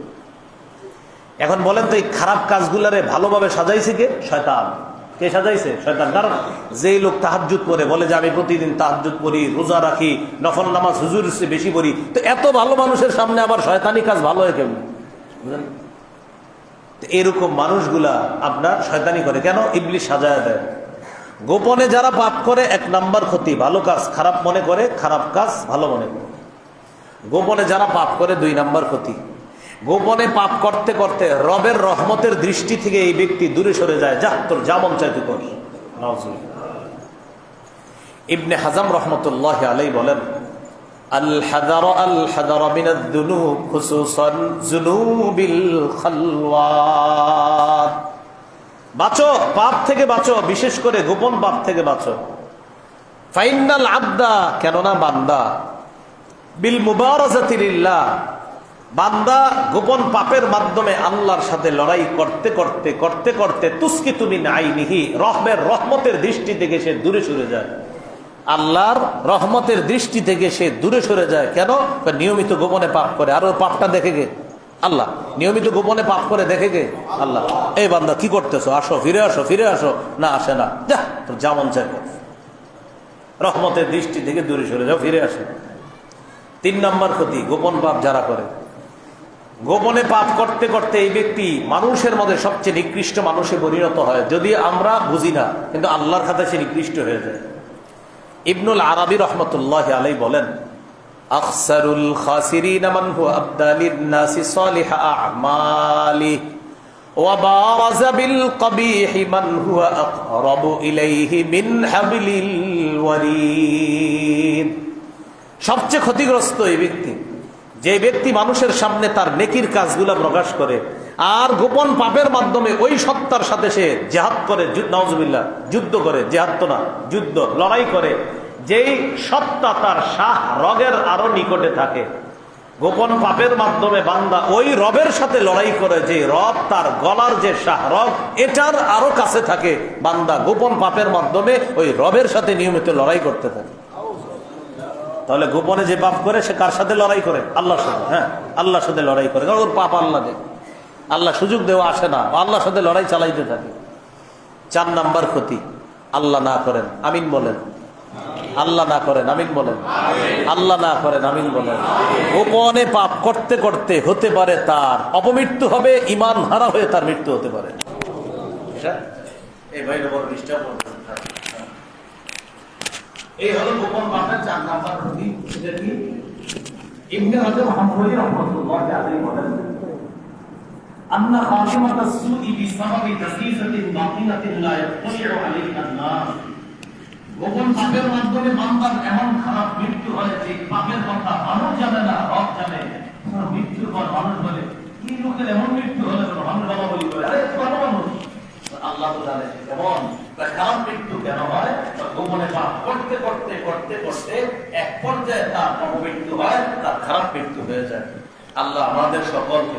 এখন বলেন তো এই খারাপ কাজগুলারে ভালোভাবে সাজাইছে কে? শয়তান। কে সাজাইছে? শয়তান। কারণ যেই লোক তাহাজ্জুদ পড়ে, বলে যে আমি প্রতিদিন তাহাজ্জুদ পড়ি, রোজা রাখি, নফল নামাজ হুজুরের চেয়ে বেশি পড়ি, তো এত ভালো মানুষের সামনে আবার শয়তানি কাজ ভালো হয় কেমন? বুঝলেন? এরকম মানুষগুলা আপনার শয়তানি করে কেন? ইবলিস সাজায় দেয়। গোপনে যারা পাপ করে 1 নাম্বার ক্ষতি, ভালো কাজ খারাপ মনে করে, খারাপ কাজ ভালো মনে করে। গোপনে যারা পাপ করে 2 নাম্বার ক্ষতি। গোপনে পাপ করতে করতে রবের রহমতের দৃষ্টি থেকে এই ব্যক্তি দূরে সরে যায়। যা তোর যা মন চাই তুই কর। ইবনে হাজাম রহমতুল্লাহ আলাইহি বলেন, আল হাদার মিনাদ দুনুব খুসুসান যুনুবিল খালওয়াত। বাঁচো, পাপ থেকে বাঁচো, বিশেষ করে গোপন পাপ থেকে বাঁচো। ফাইনাল আবদা, কেননা বান্দা, বিল মুবারাজাতি লিল্লাহ, বান্দা গোপন পাপের মাধ্যমে আল্লাহর সাথে লড়াই করতে করতে করতে করতে তুসকিতু মিন আইনিহি, রহমতের দৃষ্টি থেকে সে দূরে সরে যায়। আল্লাহর রহমতের দৃষ্টি থেকে সে দূরে সরে যায়। কেন? নিয়মিত গোপনে পাপ করে। আর ওর পাপটা দেখে গে? আল্লাহ। নিয়মিত গোপনে পাপ করে দেখে গে? আল্লাহ। এই বান্দা কি করতেছো? আসো, ফিরে আসো, ফিরে আসো। না, আসে না। যা তোর যেমন চাই কর। রহমতের দৃষ্টি থেকে দূরে সরে যাও, ফিরে আসো। 3 নম্বর ক্ষতি গোপন পাপ যারা করে। গোপনে পাপ করতে করতে এই ব্যক্তি মানুষের মধ্যে সবচেয়ে নিকৃষ্ট মানুষে পরিণত হয়। যদি আমরা বুঝি না, কিন্তু আল্লাহর খাতায় সে নিকৃষ্ট হয়ে যায়। ইবনুল আরাবী রহমতুল্লাহ আলাইহি বলেন, আকসারুল খাসিরিন মান হুয়া আবদালিন নাসি সালিহ আ'মালি ওয়া বারাজা বিল কবিহি মান হুয়া আকরাবু ইলাইহি মিন হাবলিল ওয়ারিদ। সবচেয়ে ক্ষতিগ্রস্ত এই ব্যক্তি, যে ব্যক্তি মানুষের সামনে তার নেকির কাজগুলো প্রকাশ করে আর গোপন পাপের মাধ্যমে ওই সত্তার সাথে সে জিহাদ করে, নাউজুবিল্লাহ, যুদ্ধ করে, জিহাদ তো না, যুদ্ধ, লড়াই করে, যেই সত্তা তার শাহ রগের আরো নিকটে থাকে। গোপন পাপের মাধ্যমে বান্দা ওই রবের সাথে লড়াই করে, যে রব তার গলার যে শাহ রগ এটার আরো কাছে থাকে। বান্দা গোপন পাপের মাধ্যমে ওই রবের সাথে নিয়মিত লড়াই করতে থাকে। তাহলে গোপনে যে পাপ করে সে কার সাথে লড়াই করে? আল্লাহর সাথে। হ্যাঁ, আল্লাহর সাথে লড়াই করে, কারণ ওর পাপ আল্লাহ দেয়, আল্লাহ সুযোগ দেওয়া আসে না, আল্লাহর সাথে লড়াই চালাইতে থাকে। 4 নাম্বার ক্ষতি, আল্লাহ না করেন, আমিন বলেন। আল্লাহ না করেন, আমিন বলেন। আল্লাহ না করেন, আমিন বলেন। গোপনে পাপ করতে করতে হতে পারে তার অপমৃত্যু হবে, ঈমান হারা হয়ে তার মৃত্যু হতে পারে। এই ভাই বড় ডিস্টার্ব করতেন। এই হলো গোপন পাপের 4 নাম্বার ক্ষতি। সেটা কি? ইবনে হাজাম হাম্বলী রাহমাতুল্লাহ আলাইহি বলেন, আন্না খাতিমাতাস সুই বিসাবাবি দাসিসাতিন বাতিনাতিন লা ইয়াতলিউ আলাইহা আন-নাস। গোপন পাপের মাধ্যমে বান্দার এমন খারাপ মৃত্যু হয় যে পাপের কথা মানুষ জানে না, রব জানে। মৃত্যুর পর মানুষ বলে, কি লোকের এমন মৃত্যু হলে মানুষ বাবা বলি করে, আরে ভালো মানুষ, আল্লাহ তো জানে কেমন খারাপ মৃত্যু কেন হয়। গোপনে পাপ করতে করতে করতে করতে এক পর্যায়ে তার অপমৃত্যু হয়, তার খারাপ মৃত্যু হয়ে যায়। আল্লাহ আমাদের সকলকে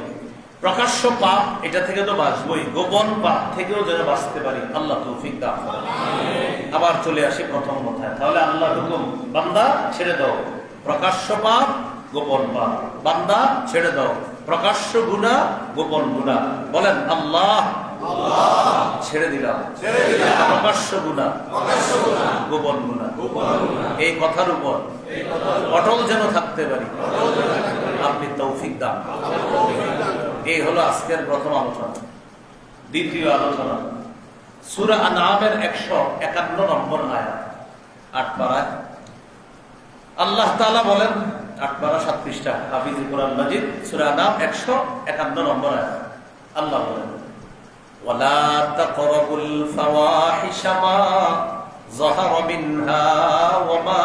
প্রকাশ্য পাপ এটা থেকে তো বাঁচবই, গোপন পাপ থেকেও যেন বাঁচতে পারি, আল্লাহ তৌফিক দান করেন। আবার চলে আসি প্রথম কথায়। তাহলে আল্লাহ হুকুম, বান্দা ছেড়ে দাও প্রকাশ্য পাপ, গোপন পাপ। বান্দা ছেড়ে দাও প্রকাশ্য গুনাহ, গোপন গুনাহ। বলেন আল্লাহ, ছেড়ে দিলাম প্রকাশ্য গুনাহ, গোপন গুনাহ। এই কথার উপর অটল যেন থাকতে পারি, আপনি তৌফিক দান। এই হলো আজকের প্রথম আলোচনা। দ্বিতীয় আলোচনা সূরা আনআমের 151 নম্বর আয়াত, 8 পারায় আল্লাহ তাআলা বলেন, 8 পারা 7 পৃষ্ঠা, হাফিজুল কোরআন মাজিদ, সূরা আনআম 151 নম্বর আয়াত। আল্লাহ বলেন, ওয়ালা তাকরাবুল ফাওয়াহিশা মা যাহারা মিনহা ওয়া মা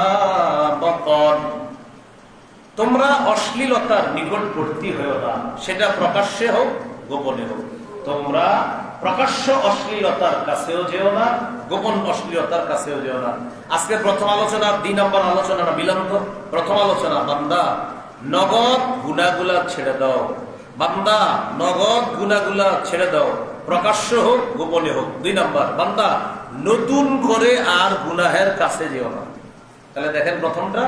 বাতান, তোমরা অশ্লীলতার নিকটবর্তী হও না, সেটা প্রকাশ্যে হোক গোপনে হোক। তোমরা প্রকাশ্য অশ্লীলতার কাছেও যেও না, গোপন অশ্লীলতার কাছেও যেও না। আজকে প্রথম আলোচনা 2 নম্বর আলোচনা না বিলম্ব। প্রথম আলোচনা, বান্দা নগদ গুনাহগুলা ছেড়ে দাও, বান্দা নগদ গুনাহগুলা ছেড়ে দাও, প্রকাশ্য হোক গোপনে হোক। 2 নম্বর, বান্দা নতুন করে আর গুনাহের কাছে যেও না। তাহলে দেখেন, প্রথমটা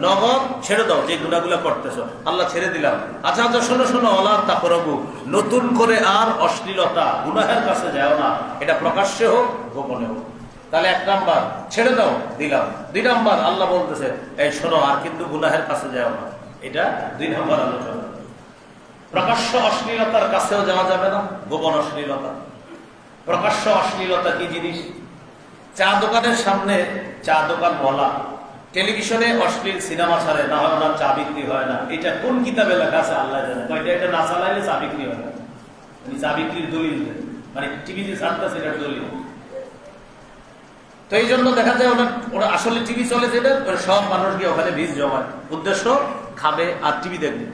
নগদ ছেড়ে দাও, যে গুনাহগুলা করতেছো আল্লাহ ছেড়ে দিলাম। আচ্ছা আচ্ছা, শোনো শোনো, ওয়ালা তাকরাবু, নতুন করে আর অশ্লীলতা গুনাহের কাছে যাও না, এটা প্রকাশ্যে হোক গোপনে হোক। তাহলে 1 নাম্বার ছেড়ে দাও, দিলাম। 2 নাম্বার আল্লাহ বলতেছে, এই শোনো, আর কিন্তু গুনাহের কাছে যাও না, এটা 2 নাম্বার আলোচনা। প্রকাশ্য অশ্লীলতার কাছেও যাওয়া যাবে না, গোপন অশ্লীলতা। প্রকাশ্য অশ্লীলতা কি জিনিস? চা দোকানের সামনে চা দোকান বলা টেলিভিশনে অশ্লীল সিনেমা ছাড়ে, না হয় ওনার চা বিক্রি হয় না। এটা কোন কিতাবে লেখা আছে আল্লাহ জানে। এটা না চালাইলে চা বিক্রি হয় না, চা বিক্রির দলিল, মানে টিভি যে ছাড়তেছে এটার দলিল। তো এই জন্য দেখা যায় ওরা আসলে টিভি চলে যেটা, সব মানুষ গিয়ে ওখানে বীজ জমায়, উদ্দেশ্য খাবে আর টিভি দেখবে।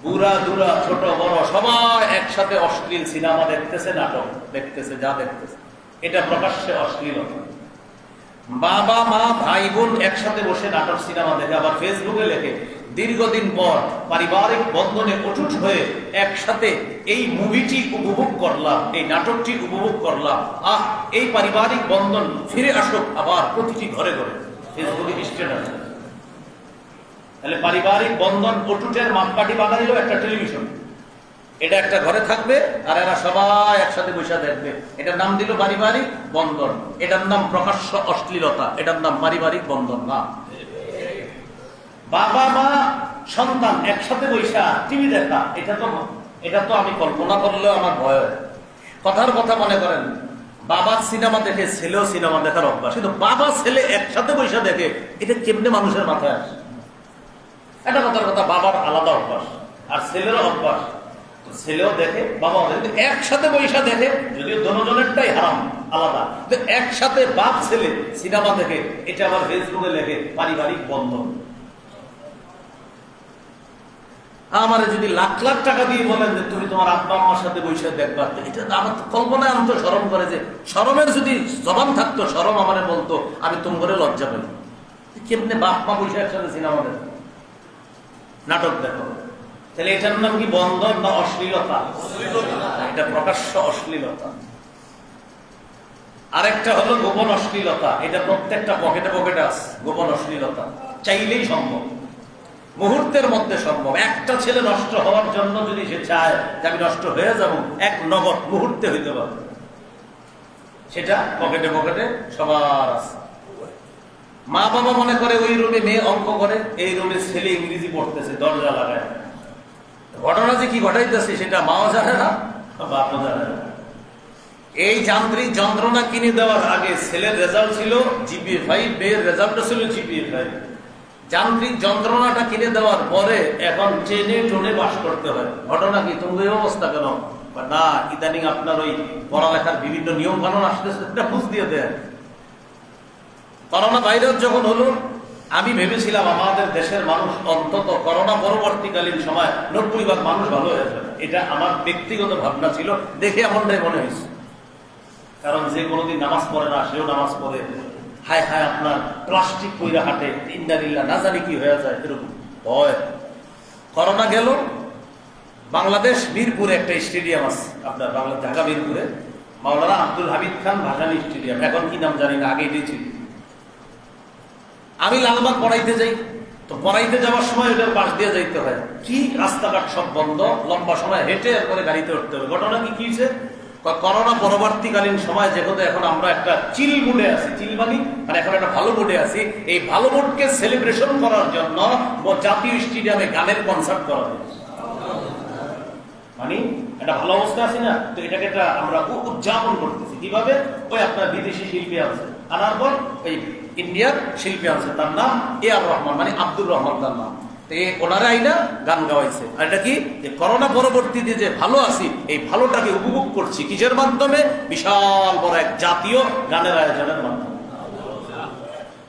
বুড়া দুরা ছোট বড় সবাই একসাথে অশ্লীল সিনেমা দেখতেছে, নাটক দেখতেছে, যা দেখতেছে, এটা প্রকাশ্যে অশ্লীলতা। বাবা মা ভাই বোন একসাথে বসে নাটক সিনেমা দেখে, আবার ফেসবুকে লেখে দীর্ঘদিন পর পারিবারিক বন্ধনে অটুট হয়ে একসাথে এই মুভিটি উপভোগ করলাম, এই নাটকটি উপভোগ করলাম, এই পারিবারিক বন্ধন ফিরে আসুক আবার প্রতিটি ঘরে ঘরে। ফেসবুকে স্ট্যাটাস। তাহলে পারিবারিক বন্ধন অটুটের মাপকাঠি বানাইলো একটা টেলিভিশন, এটা একটা ঘরে থাকবে আর এরা সবাই একসাথে বসে দেখবে। এটার নাম দিল পারিবারিক বন্ধন, এটার নাম প্রকাশ্য অশ্লীলতা, এটার নাম পারিবারিক বন্ধন না। বাবা মা সন্তান একসাথে বসে টিভি দেখা, এটা তো আমি কল্পনা করলেও আমার ভয় হয়। কথার কথা মনে করেন, বাবার সিনেমা দেখে ছেলেও সিনেমা দেখার অভ্যাস, কিন্তু বাবা ছেলে একসাথে বসে দেখে, এটা কেমনে মানুষের মাথায় আসে? এটা কথার কথা, বাবার আলাদা অভ্যাস আর ছেলেরও অভ্যাস। ছেলেও দেখে, বাবাও দেখে, একসাথে বৈশা দেখে, যদিও দুজনেরটাই হারাম আলাদা, একসাথে বাপ ছেলে সিনেমা দেখে, এটা আবার ফেসবুকে লেখে পারিবারিক বন্ধন। আমার যদি লাখ লাখ টাকা দিয়ে বলেন যে তুমি তোমার আব্বা আম্মার সাথে বৈশা দেখবা, এটা আমার কল্পনায় আনতো শরম করে, যে শরমের যদি জবান থাকতো, শরম আমারে বলতো আমি তুম করে লজ্জা পেল। কেমনে বাপ মা বৈশা একসাথে সিনেমা দেখো, নাটক দেখো? তাহলে এটার নাম কি বন্ধন না অশ্লীলতা? এটা প্রকাশ্য অশ্লীলতা। আরেকটা হলো গোপন অশ্লীলতা, এটা প্রত্যেকটা পকেটে পকেটে আছে। গোপন অশ্লীলতা চাইলেই সম্ভব, মুহূর্তের মধ্যে সম্ভব। একটা ছেলে নষ্ট হওয়ার জন্য যদি সে চায় যে আমি নষ্ট হয়ে যাব, এক নগদ মুহূর্তে হইতে পারে, সেটা পকেটে পকেটে সবার আছে। মা বাবা মনে করে ওই রুমে মেয়ে অঙ্ক করে, এই রুমে ছেলে ইংরেজি পড়তেছে দরজা লাগায়। ঘটনা যে কি ঘটাইতেছে সেটা মাও জানে না, বাপও জানে না। এই যান্ত্রিক যন্ত্রণা কিনে দেওয়ার আগে ছেলের রেজাল্ট ছিল জিপিএ 5, মেয়ের রেজাল্টটা ছিল জিপিএ 5। যান্ত্রিক যন্ত্রণাটা কিনে দেওয়ার পরে এখন ট্রেনে টোনে বাস করতে হয়। ঘটনা কি? তুমি এই অবস্থা কেন? না, ইদানিং আপনার ওই পড়ালেখার বিভিন্ন নিয়ম কানুন আসতেছে, এটা বুঝ দিয়ে দেয়। করোনা ভাইরাস যখন হলো, আমি ভেবেছিলাম আমাদের দেশের মানুষ অন্তত করোনা পরবর্তীকালীন সময় 90% মানুষ ভালো হয়ে যাবে। এটা আমার ব্যক্তিগত ভাবনা ছিল, দেখে এমনটাই মনে হয়েছে। কারণ যে কোনোদিন নামাজ পড়ে না, সেও নামাজ পড়ে, হায় হায় আপনার প্লাস্টিক কইরা হাঁটে, ইন্দারিল্লা না জানি কি হয়ে যায়, এরকম ভয়। করোনা গেল, বাংলাদেশ মিরপুরে একটা স্টেডিয়াম আছে, আপনার ঢাকা মিরপুরে মাওলানা আব্দুল হামিদ খান ভাসানী স্টেডিয়াম, এখন কি নাম জানি না, আগে এটাই ছিল। আমি লালবাগ পড়াইতে যাই, তো পড়াইতে যাওয়ার সময় ওটার পাশ দিয়ে যাইতে হয়, কি রাস্তাঘাট সব বন্ধ, লম্বা সময় হেঁটে এরপরে গাড়িতে উঠতে হবে। ঘটনা কি হয়েছে? করোনা পরবর্তীকালীন সময় যেহেতু এখন আমরা একটা চিল মুডে আছি, চিল মানি মানে এখন একটা ভালো মুডে আছি, এই ভালো মুডকে সেলিব্রেশন করার জন্য জাতীয় স্টেডিয়ামে গানের কনসার্ট করা হয়েছে। মানে একটা ভালো অবস্থা আছে না, তো এটাকে একটা আমরা উদযাপন করতেছি। কিভাবে? ওই আপনার বিদেশি শিল্পী আছে, আনার পর ওই ইন্ডিয়ার শিল্পী আছে, তার নাম এ আর রহমান, মানে আব্দুর রহমান তার নাম। ওনারা আইনা গান গাওয়াইছে। আর এটা কি, যে করোনা পরবর্তীতে যে ভালো আছি, এই ভালোটাকে উপভোগ করছি কিসের মাধ্যমে? বিশাল বড় এক জাতীয় গানের আয়োজনের মাধ্যমে।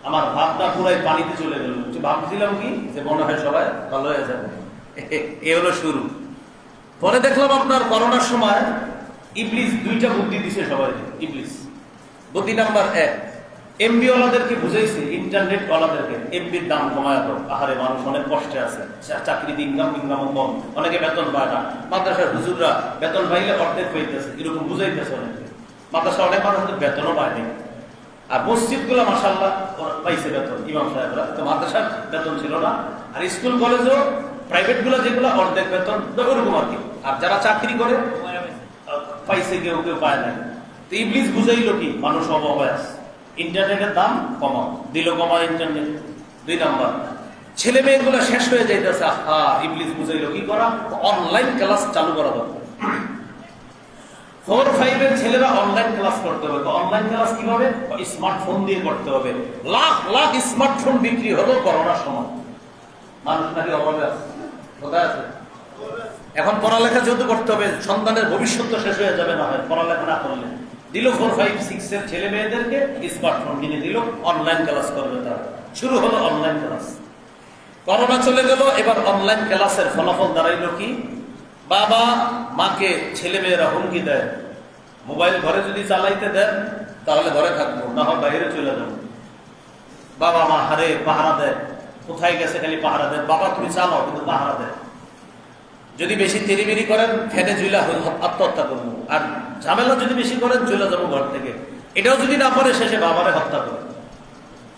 আমার ভাবটা পুরাই পানিতে চলে গেল। ভাবছিলাম কি যে মনে হয় সবাই ভালো হয়ে যাবে, এ হলো শুরু। পরে দেখলাম আপনার করোনার সময় ইবলিস দুইটা বুদ্ধি দিছে সবাই। ইবলিস বুদ্ধি নাম্বার 1, এমবি ওয়ালাদেরকে বুঝাইছে, ইন্টারনেট ওয়ালাদেরকে এমবির দাম কমায় দাও। আহারে, মানুষ অনেক কষ্টে আছে, চাকরিতে ইনকাম কম, অনেকে বেতন পায় না। মাদ্রাসার হুজুররা বেতন পাইলে অর্ধেক পাইতেছে, এরকম বুঝাইতেছে অনেকে। মাদ্রাসা অনেক মানুষ বেতনও পায়নি। আর মসজিদ গুলা মাশাআল্লাহ পাইছে বেতন, ইমাম সাহেবরা। তো মাদ্রাসার বেতন ছিল না। আর স্কুল কলেজও প্রাইভেট গুলা যেগুলো অর্ধেক বেতন, ওরকম আর কি। আর যারা চাকরি করে পাইছে, কেউ কেউ পায় না। তো ইবলিস বুঝাইলো কি, মানুষ অবহেলা আছে, ইন্টারনেটের দাম কমাও, দিল কমা ইন্টারনেট। 2 নাম্বার, ছেলে মেয়েগুলো শেষ হয়ে যাইতেছে। ইবলিস বুঝাইলো কি করা, অনলাইন ক্লাস চালু করা দরকার। 4-5 এর ছেলেরা অনলাইন ক্লাস করতে হবে। অনলাইন ক্লাস কিভাবে? স্মার্টফোন দিয়ে করতে হবে। লাখ লাখ স্মার্টফোন বিক্রি হলো করোনার সময়। মানুষ নাকি অভাবে আছে, কোথায় আছে? এখন পড়ালেখা যেহেতু করতে হবে, সন্তানের ভবিষ্যৎ তো শেষ হয়ে যাবে না হয় পড়ালেখা না করলে। দিল 4-5-6 এর ছেলে মেয়েদেরকে স্মার্টফোন কিনে দিল, অনলাইন ক্লাস করবে তারা। শুরু হলো অনলাইন ক্লাস। করোনা চলে গেল, এবার অনলাইন ক্লাসের ফলাফল দাঁড়াইলো কি, বাবা মাকে ছেলে মেয়েরা হুমকি দেয়, মোবাইল ঘরে যদি চালাইতে দেন তাহলে ঘরে থাকবো, না হয় বাইরে চলে যাবো। বাবা মা হারে পাহারা দেয়, কোথায় গেছে খালি পাহারা দেয়। বাবা তুমি চালাও, কিন্তু পাহারা দেয়। যদি বেশি তেরিবেরি করেন ফেটে জুইলা আত্মহত্যা করবো, আর ঝামেলা যদি বেশি করেন চলে যাবো ঘর থেকে। এটাও যদি না পারে শেষে বাবারে হত্যা করে।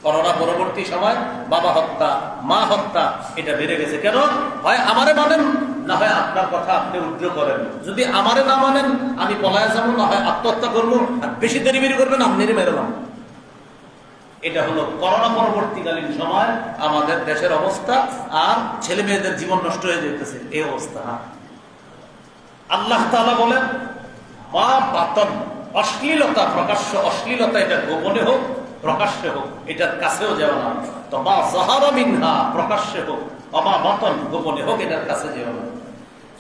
করোনা পরবর্তী সময় বাবা হত্যা, মা হত্যা এটা বেড়ে গেছে। কেন? হয় আমারে মানেন, না হয় আপনার কথা আপনি উদ্র করেন। যদি আমারে না মানেন আমি পলায় যাবো, না হয় আত্মহত্যা করবো। আর বেশি দেরিবেরি করবেন আপনারই মেরলাম। এটা হলো করোনা পরবর্তীকালীন সময় আমাদের দেশের অবস্থা। আর ছেলে মেয়েদের জীবন নষ্ট হয়ে যেতেছে এই অবস্থা। আল্লাহ তাআলা বলেন, মা বাতন, অশ্লীলতা, প্রকাশ্য অশ্লীলতা, এটা গোপনে হোক প্রকাশ্যে হোক, এটার কাছেও যাও না। তো মা যাহারা মিনহা, প্রকাশ্যে হোক, অমা বাতন, গোপনে হোক, এটার কাছে যেও না।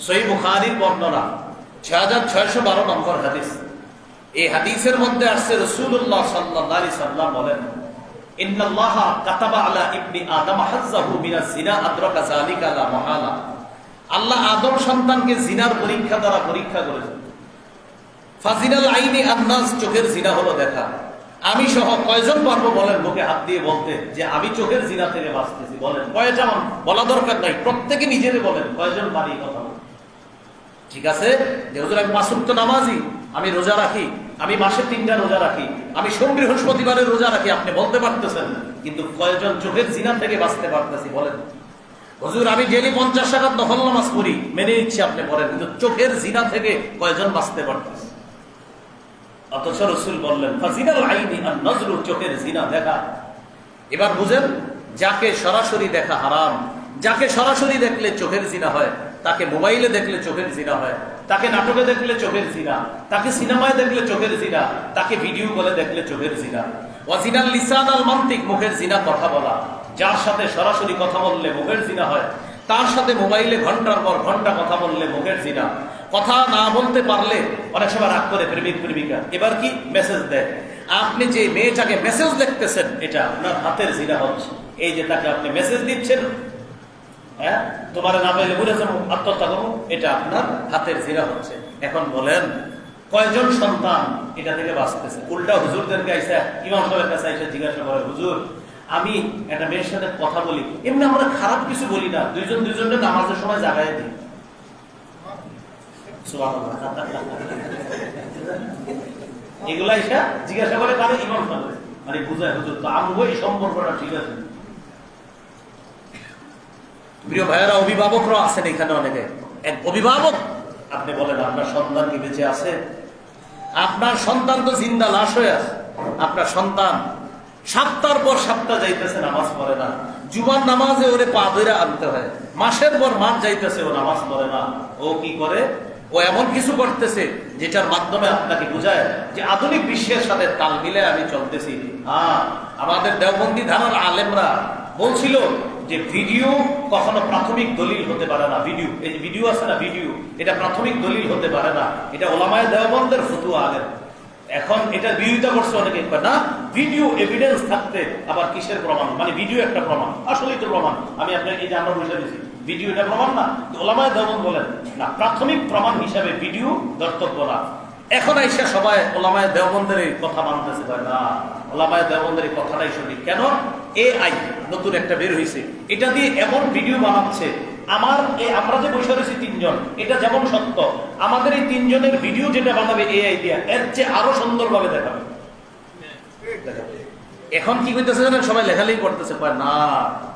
সহিহ বুখারীর বর্ণনা 6612 নম্বর হাদিস। এই হাদিসের মধ্যে আসছে রাসূলুল্লাহ সাল্লাল্লাহু আলাইহি সাল্লাম বলেন, ইন্নাল্লাহা কাতাবা আলা ইবনি আদম হাজ্জাহু মিনাজ জিনা আদরাকা যালিকা লা মাহালা। আল্লাহ আদম সন্তানকে জিনার পরীক্ষা দ্বারা পরীক্ষা করেছেন। ফাজিনাল আইনি আন্নাস, চোখের জিনা হলো দেখা। আমি সহ কয়জন পারবো বলেন মুখে হাত দিয়ে বলতে যে আমি চোখের জিনা থেকে বাঁচতেছি? বলেন কয়জন? বলা দরকার নাই, প্রত্যেকে নিজেরে বলেন কয়জন পারি কথা বলেন। ঠিক আছে, যে হুজুর আমি 5 ওয়াক্ত নামাজি, আমি রোজা রাখি, আমি মাসে 3টা রোজা রাখি, আমি সোম বৃহস্পতিবারের রোজা রাখি, আপনি বলতে পারতেছেন, কিন্তু কয়জন চোখের জিনা থেকে বাঁচতে পারতেছি বলেন? হুজুর আমি ডেইলি 50 রাকাত নফল নামাজ পড়ি, মেনে নিচ্ছি, আপনি বলেন, কিন্তু চোখের জিনা থেকে কয়জন বাঁচতে পারতেছে? অথচ রাসূল বললেন ফাজিনাল আইনি আন নজরু, চোখের জিনা দেখা। এবার বুঝেন, যাকে সরাসরি দেখা হারাম, যাকে সরাসরি দেখলে চোখের জিনা হয়, তাকে মোবাইলে দেখলে চোখের জিনা হয়, তাকে নাটকে দেখলে চোখের জিনা, তাকে সিনেমায় দেখলে চোখের জিনা, তাকে ভিডিও কলে দেখলে চোখের জিনা। ওয়াজিনাল লিসান আল মান্তিক, মুখের জিনা কথা বলা। যার সাথে সরাসরি কথা বললে মুখের জিনা হয়, তার সাথে মোবাইলে ঘন্টার পর ঘন্টা কথা বললে মুখের জিনা। কথা না বলতে পারলে অনেক সময় রাগ করে প্রেমিক প্রেমিকা, এবার কি মেসেজ দেয়। আপনি যে মেয়েটাকে মেসেজ লিখতেছেন, এটা আপনার হাতের জিনা হচ্ছে। এই যে তাকে আপনি মেসেজ দিচ্ছেন, হ্যাঁ তোমার না পাইলে বুঝে যাবো, আত্মহত্যা করবো, এটা আপনার হাতের জিনা হচ্ছে। এখন বলেন কয়জন সন্তান এটা থেকে বাঁচতেছে? উল্টা হুজুরদেরকে আইসা, ইমাম সাহেবের কাছে আইসা জিজ্ঞাসা করে, হুজুর আমি একটা মেয়ের সাথে কথা বলি, এমনি আমরা খারাপ কিছু বলি না, দুইজনের নামাজের সময় জাগায় দিই। এগুলা এসে জিজ্ঞাসা করে কারো ইমাম সাহেব, মানে বুঝায় হুজুর তো আমগো এই সম্পর্কটা ঠিক আছে। প্রিয় ভাইয়েরা, অভিভাবকরা আছেন এখানে অনেকে। এক অভিভাবক, আপনি বলেন আপনার সন্তান কি বেঁচে আছে? আপনার সন্তান তো জিন্দা লাশ হয়ে আছে। আপনার সন্তান সপ্তাহের পর সপ্তাহ যাইতেছে, নামাজ পড়ে না। জুমার নামাজে ওরে পা ধরে আনতে হয়, মাসের পর মাস যাইতেছে, ও নামাজ পড়ে না। ও কি করে? ও এমন কিছু করতেছে যেটার মাধ্যমে আপনাকে বুঝায় যে আধুনিক বিশ্বের সাথে তাল মিলে আমি চলতেছি। হ্যাঁ, আমাদের দেওবন্দি ধারার আলেমরা বলছিল যে ভিডিও কখনো প্রাথমিক দলিল হতে পারে না। ভিডিও, এই ভিডিও আছে না, ভিডিও, এটা প্রাথমিক দলিল হতে পারে না। এটা ওলামায়ে দেওবন্দের ফতোয়া আগের। এখন এটা বিরোধিতা করছে অনেকে, না ভিডিও এভিডেন্স থাকতে আবার কিসের প্রমাণ, মানে ভিডিও একটা প্রমাণ, আসলেই তো প্রমাণ। আমি আপনাকে এই যে আমরা বুঝে দিচ্ছি ভিডিও এটা প্রমাণ না, ওলামায়ে দেওবন্দ বলেন না, প্রাথমিক প্রমাণ হিসাবে ভিডিও ধর্তব্য না। এখন আইসা সবাই ওলামায়ে দেওবন্দের এই কথা মানতেছে, না ওলামায়ে দেওবন্দের এই কথাটাই সঠিক। কেন? AI নতুন একটা বের হয়েছে, এটা দিয়ে এমন ভিডিও বানাচ্ছে, আমরা যে বসে রয়েছি তিনজন, এটা যেমন সত্য, আমাদের এই তিনজনের ভিডিও যেটা বানাবে AI দিয়া, এর চেয়ে আরো সুন্দরভাবে দেখাবে। এখন কি করতেছে জানেন, সবাই লেখালেখি করতেছে, না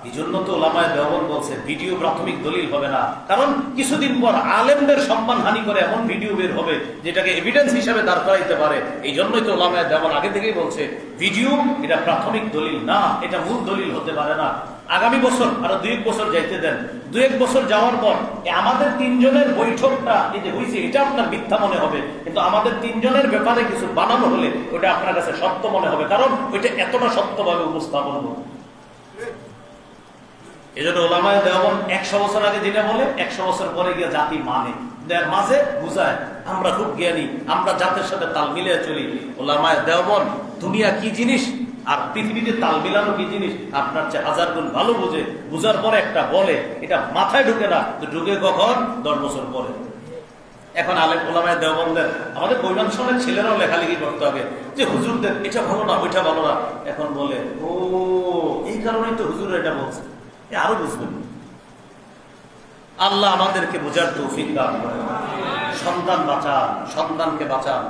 এই জন্য তো ওলামায়ে দেওবন্দ বলছে ভিডিও প্রাথমিক দলিল হবে না, কারণ কিছুদিন পর আলেমদের সম্মান হানি করে এমন ভিডিও বের হবে যেটাকে এভিডেন্স হিসাবে দাঁড় করাইতে পারে। এই জন্যই তো ওলামায়ে দেওবন্দ আগে থেকেই বলছে ভিডিও এটা প্রাথমিক দলিল না, এটা মূল দলিল হতে পারে না। আগামী বছর আরো 2-1 বছর যাইতে দেন, 2-1 বছর যাওয়ার পর আমাদের তিনজনের বৈঠকটা এই যে হয়েছে, এটা আপনার মিথ্যা মনে হবে, কিন্তু আমাদের তিনজনের ব্যাপারে কিছু বানানো হলে ওটা আপনার কাছে সত্য মনে হবে, কারণ ওইটা এতটা সত্যভাবে উপস্থাপন হবে। এই জন্য ওলামায়ে দেওবন্দ 100 বছর আগে যেটা বলে 100 বছর পরে গিয়ে জাতি মানে, এর মাঝে বুঝায় আমরা খুব জ্ঞানী, আমরা জাতের সাথে তাল মিলিয়ে চলি। ওলামায়ে দেওবন্দ দুনিয়া কি জিনিস আর পৃথিবীতে তাল মিলানো কি জিনিস আপনার চেয়ে 1000 গুণ ভালো বুঝে, বুঝার পরে একটা বলে, এটা মাথায় ঢুকে না, তো ঢুকে কখন? 10 বছর পরে। এখন আলেম ওলামায়ে দেওবন্দের আমাদের কৈলাসনের ছেলেরাও লেখালেখি করতে হবে যে হুজুরদের এটা ভালো না, ওইটা ভালো না। এখন বলে ও এই কারণেই তো হুজুর এটা বলছে, আরো বুঝবেন। আল্লাহ আমাদেরকে বোঝার তৌফিক দান করেন। সন্তান বাঁচান, সন্তানকে বাঁচান,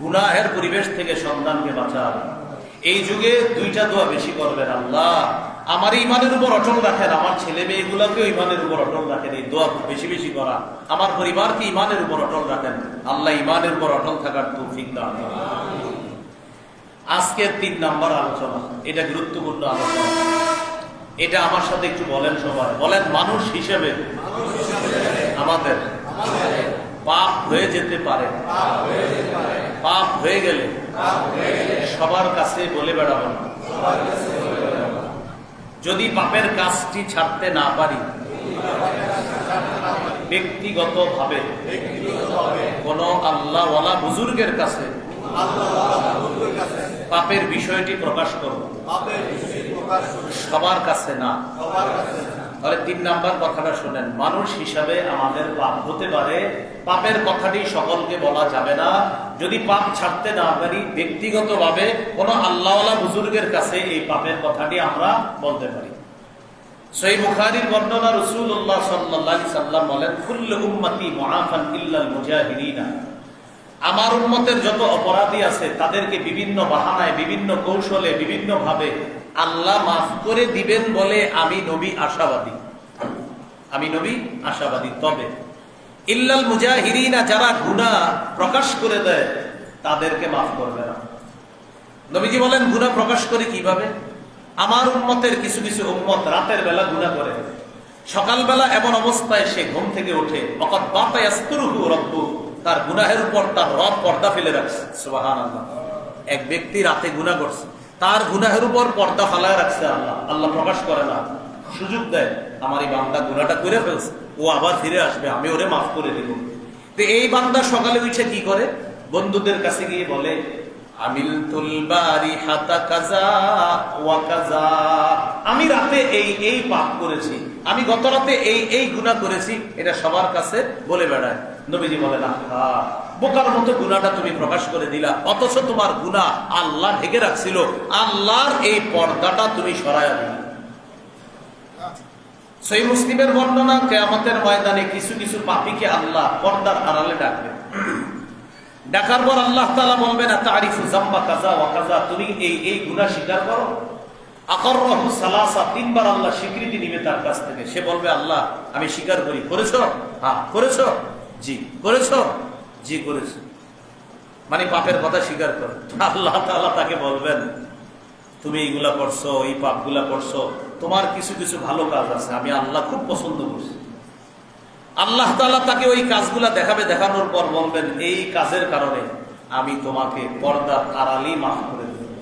গুনাহের পরিবেশ থেকে সন্তানকে বাঁচান। এই যুগে 2টা দোয়া বেশি করবেন, আল্লাহ আমার ইমানের উপর অটল রাখেন, আমার ছেলে মেয়েগুলোকেও ইমানের উপর অটল রাখেন। এই দোয়া বেশি বেশি করা, আমার পরিবারকে ইমানের উপর অটল রাখেন, আল্লাহ ইমানের উপর অটল থাকার তৌফিক দান করেন। আজকের 3 নাম্বার আলোচনা, এটা গুরুত্বপূর্ণ আলোচনা, এটা আমার সাথে একটু বলেন সবাই, বলেন মানুষ হিসেবে আমাদের পাপ হয়ে যেতে পারে, পাপ হয়ে গেলে সবার কাছে বলে বেড়াবো না। যদি পাপের কাজটি ছাড়তে না পারি, ব্যক্তিগতভাবে কোন আল্লাহওয়ালা বুজুর্গের কাছে পাপের বিষয়টি প্রকাশ করব, সবার কাছে না। তাহলে 3 নাম্বার কথাটা শুনেন, মানুষ হিসাবে আমাদের পাপ হতে পারে, পাপের কথাটি সকলকে বলা যাবে না। যদি পাপ ছাড়তে না পারি, ব্যক্তিগতভাবে কোন আল্লাহওয়ালা বুজুর্গের কাছে এই পাপের কথাটি আমরা বলতে পারি। সহিহ বুখারীর বর্ণনা, রাসূলুল্লাহ সাল্লাল্লাহু আলাইহি সাল্লাম বলেন, কুল্লু উম্মতি মুআফান ইল্লাল মুজাহিরিনা, আমার উম্মতের যত অপরাধী আছে তাদেরকে বিভিন্ন বাহানায়, বিভিন্ন কৌশলে, বিভিন্ন ভাবে আল্লাহ মাফ করে দিবেন বলে আমি নবী আশাবাদী, আমি নবী আশাবাদী। তবে ইল্লাল মুজাহিরিনা, যারা গুনাহ প্রকাশ করে দেয় তাদেরকে মাফ করবে না। নবীজি বলেন গুনাহ প্রকাশ করে কিভাবে? আমার উম্মতের কিছু কিছু উম্মত রাতের বেলা গুনাহ করে, সকালবেলা এমন অবস্থায় সে ঘুম থেকে ওঠে, ওয়াকাদ বাতা ইয়াসতুরুহু রাব্বুহু, তার গুনাহের উপর তার রব পর্দা ফেলে রাখছে। সুবহানাল্লাহ। এক ব্যক্তি রাতে গুনাহ করছে, তার গুনাহের উপর পর্দা ফেলায় রাখছে আল্লাহ, আল্লাহ প্রকাশ করে না, সুযোগ দেয় আমার এই বান্দা গুনাহটা করে ফেলছে, ও আবার ফিরে আসবে, আমি ওরে মাফ করে দিব। তো এই বান্দা সকালে উঠে কি করে? বন্ধুদের কাছে গিয়ে বলে, আমিলতুল বারিহাতা কাযা ওয়া কাযা, আমি রাতে এই পাপ করেছি, আমি গত রাতে এই গুনাহ করেছি, এটা সবার কাছে বলে বেড়ায়। নবীজি বলেন, আহা বোকার মতো গুনাহটা তুমি প্রকাশ করে দিলা, অথচ তোমার গুনাহ আল্লাহ ঢেকে রাখছিল, আল্লাহর এই পর্দাটা তুমি সরায়া দিলা। সহিহ মুসলিমের বর্ণনা, কিয়ামতের ময়দানে কিছু কিছু পাপীকে আল্লাহ পর্দার আড়ালে ডাকবে। ডাকার পর আল্লাহ তাআলা বলবেন, তারিফু যাম্বা কাযা ওয়া কাযা, তুমি এই গুনাহ স্বীকার করো। আকররাহু সালাসা, 3 বার আল্লাহ স্বীকৃতি নিবে তার কাছ থেকে। সে বলবে, আল্লাহ আমি স্বীকার করি। করেছো? হ্যাঁ। করেছো? জি। করেছো? জি করেছো। মানে পাপের কথা স্বীকার করো। আল্লাহ তাআলা তাকে বলবেন, তুমি এইগুলা করছো, এই পাপগুলা করছো, তোমার কিছু কিছু ভালো কাজ আছে, আমি আল্লাহ খুব পছন্দ করছি। আল্লাহ তাআলা তাকে ওই কাজগুলা দেখাবে, দেখানোর পর বলবেন, এই কাজের কারণে আমি তোমাকে পর্দার আড়ালেই মাফ করে দিলাম,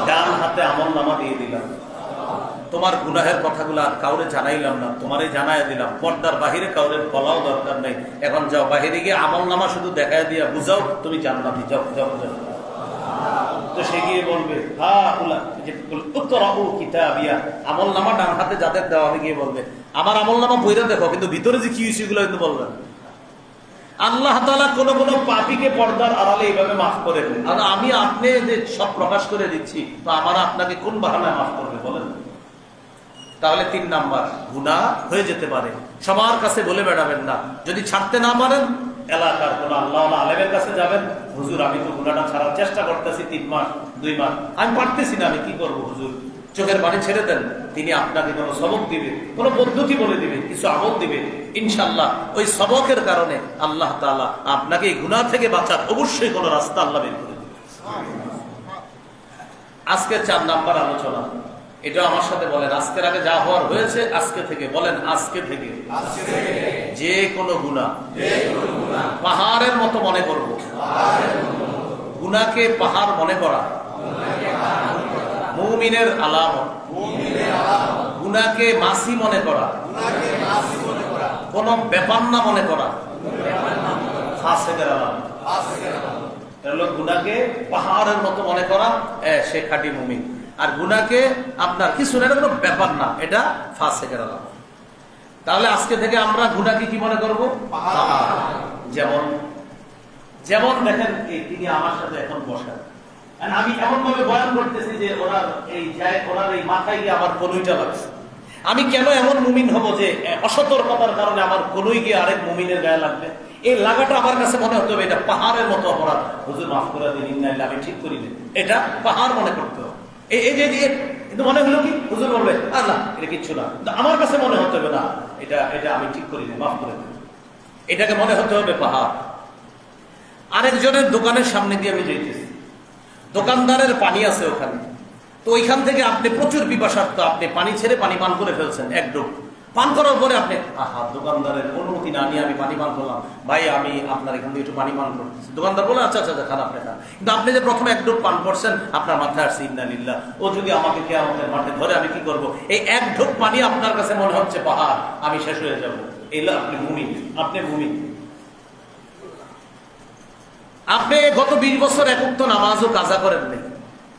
ডান হাতে আমলনামা দিয়ে দিলাম। তোমার গুনাহের কথাগুলো আর কাউরে জানাইলাম না, তোমারই জানাই দিলাম, পর্দার বাহিরে কাউরে বলাও দরকার নেই, এখন যাও বাহিরে গিয়ে আমল নামা শুধু দেখাই দিয়া বুঝাও তুমি জান্নাতি, যাও যাও যাও। তো সে গিয়ে বলবে আমল নামা ডান হাতে যাদের দেওয়া হবে গিয়ে বলবে আমার আমল নামা বইরা দেখো, কিন্তু ভিতরে যে কি হয়েছে এগুলো কিন্তু বলবেন। আল্লাহ তাআলা কোন কোন পাপীকে পর্দার আড়ালে এইভাবে মাফ করে দেন, আর আমি আপনি যে সব প্রকাশ করে দিচ্ছি, তো আমার আপনাকে কোন বাহানায় মাফ করবে বলেন? তাহলে 3 নাম্বার, গুনাহ হয়ে যেতে পারে, সবার কাছে বলে বেড়াবেন না। যদি ছাড়তে না পারেন এলাকার কোন আল্লাহ আলেমের কাছে যাবেন, হুজুর আমি তো গুনাহটা ছাড়ার চেষ্টা করতেছি 3 মাস 2 মাস, আমি পারতেছি না, আমি কি করবো হুজুর? চোখের পানি ছেড়ে দেন, তিনি আপনাকে কোনো সবক দিবে, কোনো পদ্ধতি বলে দিবে, কিছু আমল দিবে, ইনশাআল্লাহ ওই সবকের কারণে আল্লাহ তাআলা আপনাকে এই গুনাহ থেকে বাঁচার অবশ্যই কোনো রাস্তা আল্লাহ বের করে দিবে। আজকে 4 নাম্বার আলোচনা, এটা আমার সাথে বলেন, আজকের আগে যা হওয়ার হয়েছে আজকে থেকে বলেন, আজকে থেকে যে কোনো গুনাহ পাহাড়ের মতো মনে করব। গুনাহকে পাহাড় মনে করা মুমিনের আলামত। গুনাহকে মাসি মনে করা, কোন ব্যাপার না মনে করা ফাসিকের আলামত। গুনাহকে পাহাড়ের মতো মনে করা সে খাঁটি মুমিন, আর গুনাহকে আপনার কিছু না, এটা কোনো ব্যাপার না, এটা ফাসিকের আলামত। তাহলে আজকে থেকে আমরা গুনাহকে কি মনে করব? পাহাড়। যেমন যেমন দেখেন তিনি আমার সাথে এখন বসেন, আমি এমন ভাবে বয়ান করতেছি যে ওনার এই মাথায় গিয়ে আমার কনুইটা লাগছে। আমি কেন এমন মুমিন হব যে অসতর্কতার কারণে আমার কনুই গিয়ে আরেক মুমিনের গায়ে লাগবে? এই লাগাটা আমার কাছে মনে হতে হবে এটা পাহাড়ের মতো অপরাধ, হুজুর মাফ করে দিন, ইন্নালিল্লাহি, আমি ঠিক করিনি, এটা পাহাড় মনে করতে হবে। এই যে কিন্তু মনে হলো কি হুজুর বলবে আল্লাহ এটা কিচ্ছু না, আমার কাছে মনে হতে হবে না এটা এটা আমি ঠিক করিনি, মাফ করে দিন, এটাকে মনে হতে হবে পাহাড়। আরেকজনের দোকানের সামনে দিয়ে আমি যাইতেছি, দোকানদারের পানি আছে ওখানে, তো ওইখান থেকে আপনি প্রচুর পিপাসার্থ, আপনি পানি ছেড়ে পানি পান করে ফেলছেন, এক ডুব পান করার পরে আপনি দোকানদারের অনুমতি না নিয়ে আমি পানি পান করলাম, ভাই আমি আপনার এখান থেকে একটু পানি পান করতেছি। দোকানদার বলে আচ্ছা আচ্ছা খারাপ না, কিন্তু আপনি যে প্রথমে এক ডুব পান করছেন আপনার মাথায় আসছে ইন্নালিল্লাহ, ও যদি আমাকে কিয়ামতের মাঠে ধরে আমি কি করব? এই এক ঢোক পানি আপনার কাছে মনে হচ্ছে পাহাড়, আমি শেষ হয়ে যাব। এইলা আপনি মুমিন, আপনি মুমিন। আপনি গত 20 বছর এক ওয়াক্ত নামাজও কাজা করেন নাই,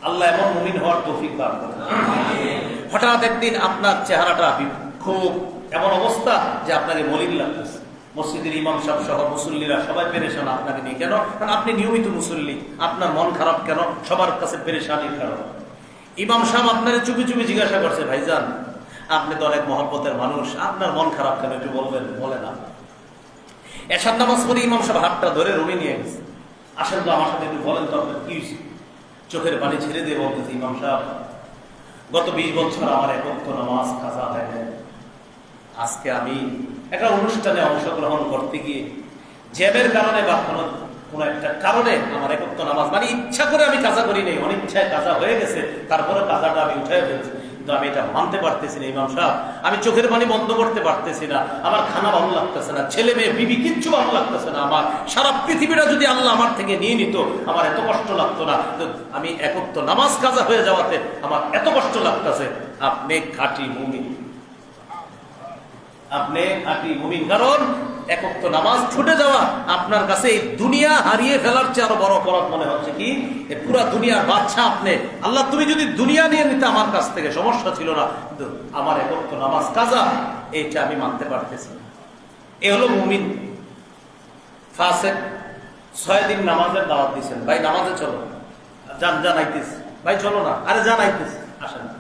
আল্লাহ এমন মুমিন হওয়ার তৌফিক দান করেন। হঠাৎ একদিন আপনার চেহারাটা খুব এমন অবস্থা যে আপনাকে মলিন লাগতেছে, মসজিদের ইমাম সাহেব সহ মুসল্লিরা সবাই পেরেশান আপনাকে নিয়ে। কেন? কারণ আপনি নিয়মিত মুসল্লি, আপনার মন খারাপ কেন? সবার কাছে পেরেশানির কারণ। ইমাম সাহেব আপনার চুপি চুপি জিজ্ঞাসা করছে, ভাইজান আপনি তো অনেক মহব্বতের মানুষ, আপনার মন খারাপ কেন একটু বলবেন? বলে না। এশার নামাজ পড়ে ইমাম সাহেব হাতটা ধরে রুমে নিয়ে গেছে, আসেন তো আমার সাথে একটু বলেন তো আপনার কি হয়েছে? চোখের পানি ছেড়ে দিয়ে বলতেছে, ইমাম সাহেব গত 20 বছর আমার এক ওয়াক্ত নামাজ কাজা হয় না। আজকে আমি একটা অনুষ্ঠানে অংশগ্রহণ করতে গিয়ে জ্যাবের কারণে বা কোনো একটা কারণে আমার এক ওয়াক্ত নামাজ, মানে ইচ্ছা করে আমি কাজা করি নাই, অনিচ্ছায় কাজা হয়ে গেছে, তারপরে কাজাটা আমি উঠে ফেলছি, কিন্তু আমি এটা মানতে পারতেছি না ইমাম সাহেব, আমি চোখের পানি বন্ধ করতে পারতেছি না, আমার খানা ভালো লাগতেছে না, ছেলে মেয়ে বিবি কিচ্ছু ভালো লাগতেছে না, আমার সারা পৃথিবীটা যদি আল্লাহ আমার থেকে নিয়ে নিত আমার এত কষ্ট লাগতো না, আমি এক ওয়াক্ত নামাজ কাজা হয়ে যাওয়াতে আমার এত কষ্ট লাগতেছে। আপনি খাঁটি মুমিন, আপনি খাঁটি মুমিন, কারণ এক ওয়াক্ত নামাজ ছুটে যাওয়া আপনার কাছে এই দুনিয়া হারিয়ে ফেলার চেয়ে আরো বড় অপরাধ মনে হচ্ছে। কি পুরা দুনিয়ার বাদশা আপনি, আল্লাহ তুমি যদি দুনিয়া নিয়ে নিতে আমার কাছ থেকে সমস্যা ছিল না, কিন্তু আমার এক ওয়াক্ত নামাজ কাজা এইটা আমি মানতে পারতেছি না। এ হলো মুমিন। ফাসিক 6 দিন নামাজের দাওয়াত দিচ্ছেন, ভাই নামাজে চলো, জানাইতেছি, ভাই চলো না, আরে জানাইতেছি, আসেন না।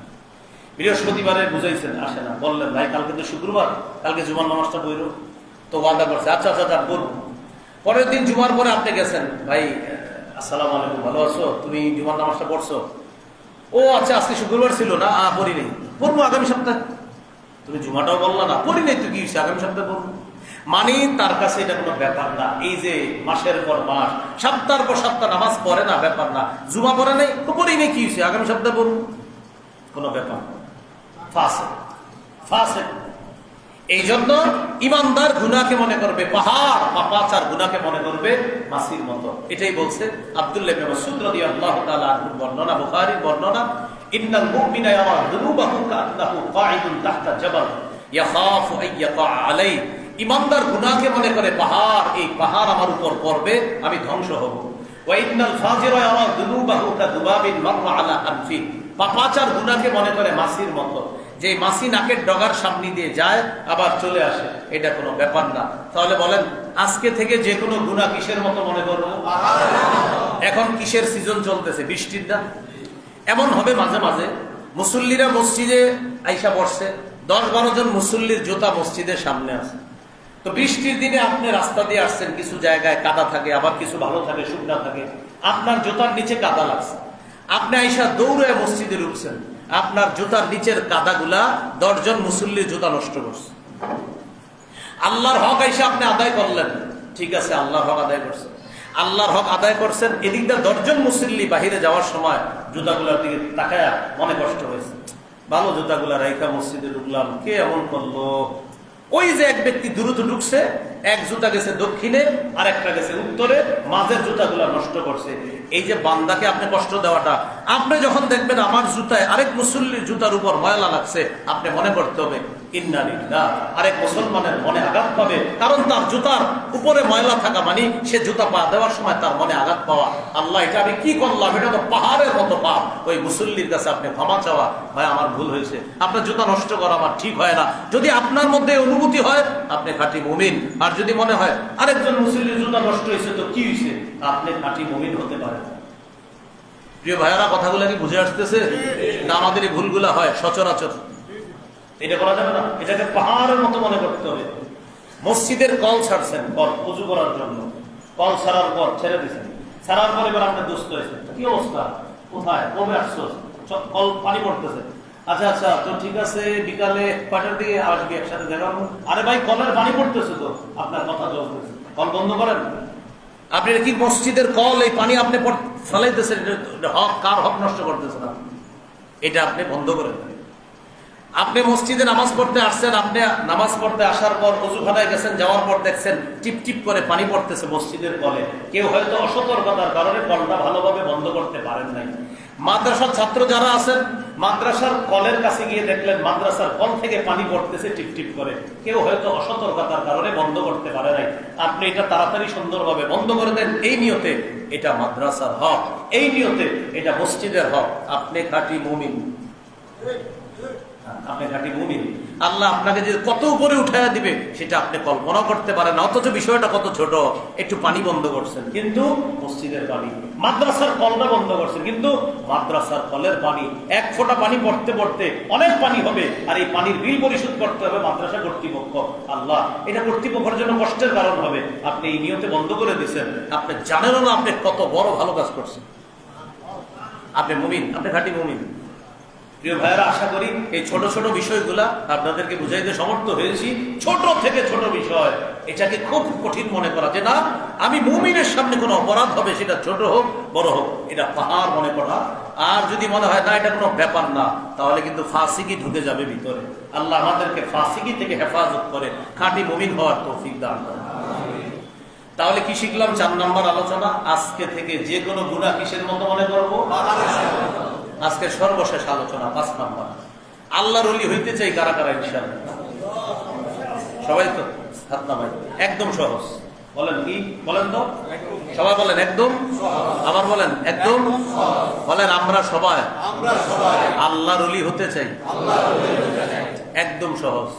বৃহস্পতিবারে বুঝাইছেন, আসে না, বললেন ভাই কালকে তো শুক্রবার, কালকে জুমার নামাজটা বইরো, তো ওয়াদা করছে আচ্ছা আচ্ছা যা বলবো। পরের দিন জুমার পরে আপনি গেছেন, ভাই আসসালামু আলাইকুম, ভালো আছো, তুমি জুমার নামাজটা পড়ছো? ও আচ্ছা আজকে শুক্রবার ছিল না, পড়ি নেই, পড়বো আগামী সপ্তাহে। তুমি জুমাটাও বললা না, পড়ি নেই তো কি হয়েছে, আগামী সপ্তাহে পড়বো। মানে তার কাছে এটা কোনো ব্যাপার না, এই যে মাসের পর মাস সপ্তাহের পর সপ্তাহ নামাজ পড়ে না, ব্যাপার না, জুমা পড়ে নেই তো পড়ি নেই, কি হয়েছে, আগামী সপ্তাহে পড়বো, কোনো ব্যাপার না। ফাসিক, ফাসিক। এই জন্য ইমানদার গুনাহকে মনে করবে পাহাড়, পাপাচার গুনাহকে মনে করবে মাসির মতো। এটাই বলছে আব্দুল্লাহ ইবনে মাসউদ রাদিয়াল্লাহু তাআলা আনহু বর্ণনা, বুখারীর বর্ণনা। ইন্নাল মুমিনা ইয়ারা যুনুবাহু কান্নাহু কাঈদুন তাহতা জাবাল ইয়াখাফু আন ইয়াকা আলাইহি। ঈমানদার গুনাহকে মনে করে পাহাড়, এই পাহাড় আমার উপর পড়বে, আমি ধ্বংস হব। ওয়া ইন্নাল ফাজিরা ইয়ারা যুনুবাহু কাযুবাবিন মাররা আলা আনফি। পাপাচার গুনাহকে মনে করে মাছির মতো, যে মাছি নাকের ডগার সামনে দিয়ে যায় আবার চলে আসে, এটা কোনো ব্যাপার না। তাহলে বলেন আজকে থেকে যে কোনো গুনাহ কিসের মতো মনে করবো? এখন কিসের সিজন চলতেছে? বৃষ্টির না? এমন হবে মাঝে মাঝে মুসল্লিরা মসজিদে আইসা বসছে, 10-12 জন মুসল্লির জুতা মসজিদের সামনে আছে। তো বৃষ্টির দিনে আপনি রাস্তা দিয়ে আসছেন, কিছু জায়গায় কাদা থাকে, আবার কিছু ভালো থাকে, শুকনা থাকে, আপনার জুতার নিচে কাদা লাগছে, আপনি আইসা দৌড়ে মসজিদে ঢুকছেন, আপনার জুতার নিচের কাদাগুলা 10 জন মুসল্লির জুতা নষ্ট করছে। আল্লাহর হক আইসা আপনি আদায় করলেন, ঠিক আছে, আল্লাহর হক আদায় করছেন, আল্লাহর হক আদায় করছেন। এদিকটা 10 জন মুসল্লি বাহিরে যাওয়ার সময় জুতাগুলার দিকে তাকায়া মনে কষ্ট হয়েছে, ভালো জুতাগুলা রাইখা মসজিদে ঢুকলাম, কে এমন করলো? ওই যে এক ব্যক্তি দ্রুত ঢুকছে, এক জুতা গেছে দক্ষিণে আর একটা গেছে উত্তরে, মাঝের জুতাগুলা নষ্ট করছে। এই যে বান্দাকে আপনি কষ্ট দেওয়াটা, আপনি যখন দেখবেন আমার জুতায় আরেক মুসল্লির জুতার উপর ময়লা লাগছে, আপনি মনে করতে হবে ইন্না লিল্লাহ। আরেক মুসলমানের মনে আঘাত পাবে, কারণ তার জুতার উপরে ময়লা থাকা মানে সে জুতা পা দেওয়ার সময় তার মনে আঘাত পাওয়া। আল্লাহ, এটা আমি কি করলাম? এটা তো পাহাড়ের মতো পাপ। ওই মুসল্লির কাছে আপনি ক্ষমা চাওয়া, ভাই আমার ভুল হয়েছে, আপনার জুতা নষ্ট করা আমার ঠিক হয় না। যদি আপনার মধ্যে অনুভূতি হয়, আপনি খাঁটি মুমিন। আর যদি মনে হয় আরেকজন মুসল্লির জুতা নষ্ট হয়েছে তো কি হয়েছে, আপনি খাঁটি মুমিন হতে পারেন। প্রিয় ভাইয়ারা, কথাগুলো কি বুঝে আসতেছে না? আমাদের এই ভুলগুলা হয় সচরাচর, এটা করা যাবে না। এটাকে পাহাড়ের মতো মনে করতে হবে। মসজিদের কল ছাড়ছেন, কল উযু করার জন্য, কল ছাড়ার পর ছেড়ে দিচ্ছেন, ছাড়ার পর এবার আপনার দুস্থ হয়েছে, কি অবস্থা, কোথায়, কবে আসছো, কল পানি পড়তেছে, আচ্ছা আচ্ছা তো ঠিক আছে, বিকালে 5টার দিকে আসবি, একসাথে দেখা। আরে ভাই, কলের পানি পড়তেছে তো, আপনার কথা চলতেছে, কল বন্ধ করেন। আপনি কি মসজিদের কল, এই পানি আপনি ফেলাইতেছেন, হক, কার হক নষ্ট করতেছেন? এটা আপনি বন্ধ করেন। আপনি মসজিদে নামাজ পড়তে আসছেন, আপনি নামাজ পড়তে আসার পর ওযুখানায় গেছেন, যাওয়ার পর দেখছেন টিপ টিপ করে পানি পড়তেছে মসজিদের কলে। কেউ হয়তো অসতর্কতার কারণে কলটা ভালোভাবে বন্ধ করতে পারেন নাই। মাদ্রাসার ছাত্র যারা আছেন, মাদ্রাসার কলের কাছে গিয়ে দেখলেন মাদ্রাসার কল থেকে পানি পড়তেছে টিপ টিপ করে, কেউ হয়তো অসতর্কতার কারণে বন্ধ করতে পারে নাই। আপনি এটা তাড়াতাড়ি সুন্দরভাবে বন্ধ করে দেন, এই নিয়তে এটা মাদ্রাসার হক, এই নিয়তে এটা মসজিদের হক। আপনি খাঁটি মুমিন, আপনি খাঁটি মুমিন। আল্লাহ আপনাকে যে কত উপরে উঠাইয়া দিবে সেটা আপনি কল্পনা করতে পারেন না। অথচ বিষয়টা কত ছোট, একটু পানি বন্ধ করছেন, কিন্তু মসজিদের পানি। মাদ্রাসার কলটা বন্ধ করছেন, কিন্তু মাদ্রাসার কলের পানি, 1 ফোঁটা পানি পড়তে পড়তে অনেক পানি হবে, আর এই পানির বিল পরিশোধ করতে হবে মাদ্রাসা কর্তৃপক্ষ। আল্লাহ, এটা কর্তৃপক্ষের জন্য কষ্টের কারণ হবে। আপনি এই নিয়তে বন্ধ করে দিচ্ছেন, আপনি জানেনও না আপনি কত বড় ভালো কাজ করছেন। আপনি মুমিন, আপনি খাঁটি মুমিন। প্রিয় ভাইয়েরা, আশা করি এই ছোট ছোট বিষয়গুলা আপনাদেরকে বুঝাইতে সমর্থ হয়েছি। ছোট থেকে ছোট বিষয়, এটাকে খুব কঠিন মনে করা যে না, আমি মুমিনের সামনে কোনো অপরাধ হবে, সেটা ছোট হোক বড় হোক, এটা পাহাড় মনে করা। আর যদি মনে হয় না এটা কোনো ব্যাপার না, তাহলে কিন্তু ফাসিকি ঢুকে যাবে ভিতরে। আল্লাহ আমাদেরকে ফাসিকি থেকে হেফাজত করে খাঁটি মুমিন হওয়ার তৌফিক দান করেন। তাহলে কি শিখলাম? 4 নম্বর আলোচনা, আজকে থেকে যে কোনো গুনাহ কিসের মতো মনে করবো? আজকে সর্বশেষ আলোচনা 5 নম্বর, আল্লাহর ওলি হইতে চাই কারা কারা? ইনশাআল্লাহ সবাই তো হাত নামাই, একদম সহজ। বলেন কি? বলেন তো সবাই, বলেন একদম, আবার বলেন একদম, বলেন আমরা সবাই আল্লাহর ওলি হতে চাই। একদম সহজ,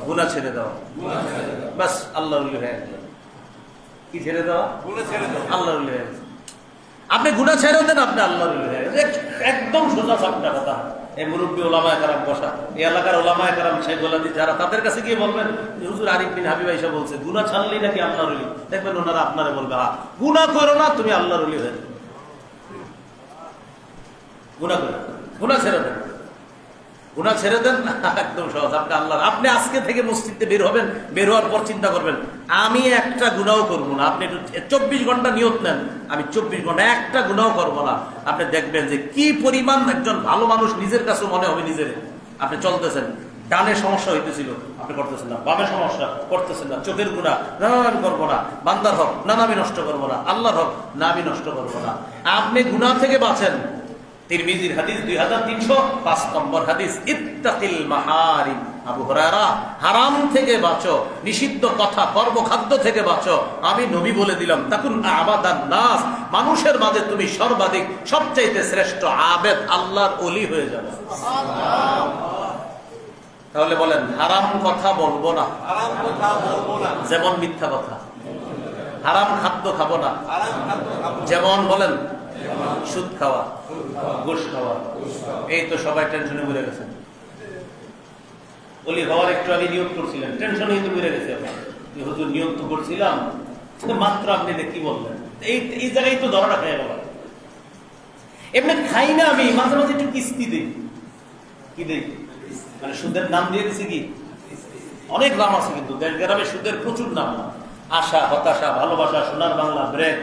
গুনাহ ছেড়ে দাও, বাস আল্লাহর ওলি হয়ে গেল। কি ছেড়ে দেওয়া? আল্লাহর ওলি হয়ে গেছে। আপনি গুনাহ ছেড়ে দেন, আপনি আল্লাহর ওলি হয়ে গেছে। একদম সোজা সাপটা কথা। এই মুরব্বী ওলামায়ে কেরাম বসা, এই এলাকার ওলামায়ে কেরাম শেখ ওলাদি যারা, তাদের কাছে গিয়ে বলবেন হুজুর আরিফ বিন হাবিব আয়েশা বলছে গুনাহ ছাড়লেই নাকি আল্লাহর ওলি। দেখবেন ওনারা আপনারে বলবে গুনাহ করো না, তুমি আল্লাহর ওলি হয়ে যাবে। গুনাহ করো, গুনাহ ছেড়ে দেন, গুনাহ ছেড়ে দেন, একদম সহজ। আপনি আল্লাহ, আপনি আজকে থেকে মসজিদে বের হবেন, বের হওয়ার পর চিন্তা করবেন আমি একটা গুনাহ করবো না। আপনি 24 ঘন্টা নিয়ত নেন, আমি 24 ঘন্টা একটা গুনাহ করবো না। আপনি দেখবেন যে কি পরিমাণ একজন ভালো মানুষ নিজের কাছে মনে হবে। নিজের আপনি চলতেছেন, ডানে সমস্যা হইতেছিল, আপনি করতেছেন না, বামে সমস্যা করতেছেন না, চোখের গুনাহ না আমি করবো না, বান্দার হক না আমি নষ্ট করবো না, আল্লাহর হক না আমি নষ্ট করবো না। আপনি গুনাহ থেকে বাঁচেন, তিরমিজির হাদিস 2305 নম্বর হাদিস, ইত্তাকিল মাহারিম। আবু হুরায়রা, হারাম থেকে বাঁচো, নিষিদ্ধ কথা, কর্মখাদ্য থেকে বাঁচো। আমি নবী বলে দিলাম, তাকুন আবাদান নাস, মানুষের মাঝে তুমি সর্বাধিক সবচাইতে শ্রেষ্ঠ আবেদ, আল্লাহর ওলি হয়ে যাবে। তাহলে বলেন হারাম কথা বলবো না, যেমন মিথ্যা কথা। হারাম খাদ্য খাবো না, যেমন বলেন সুদ খাওয়া, ঘুষ খাওয়া। এই তো সবাই টেনশনে ঘুরে গেছেন। বলি হওয়ার একটু আগে নিয়োগ করছিলেন, টেনশনেই তো ঘুরে গেছে। হুজুর নিয়োগ তো করছিলাম, মাত্র আপনি কি বললেন, এই জায়গায় তো ধরা রাখা গেল। এমনি খাই না, আমি মাঝে মাঝে একটু কিস্তি দিই। কি দিই মানে সুদের নাম দিয়ে দিছি। কি অনেক নাম আছে, কিন্তু দেশ গ্রামে সুদের প্রচুর নাম। আশা, হতাশা, ভালোবাসা, সোনার বাংলা, ব্রেক,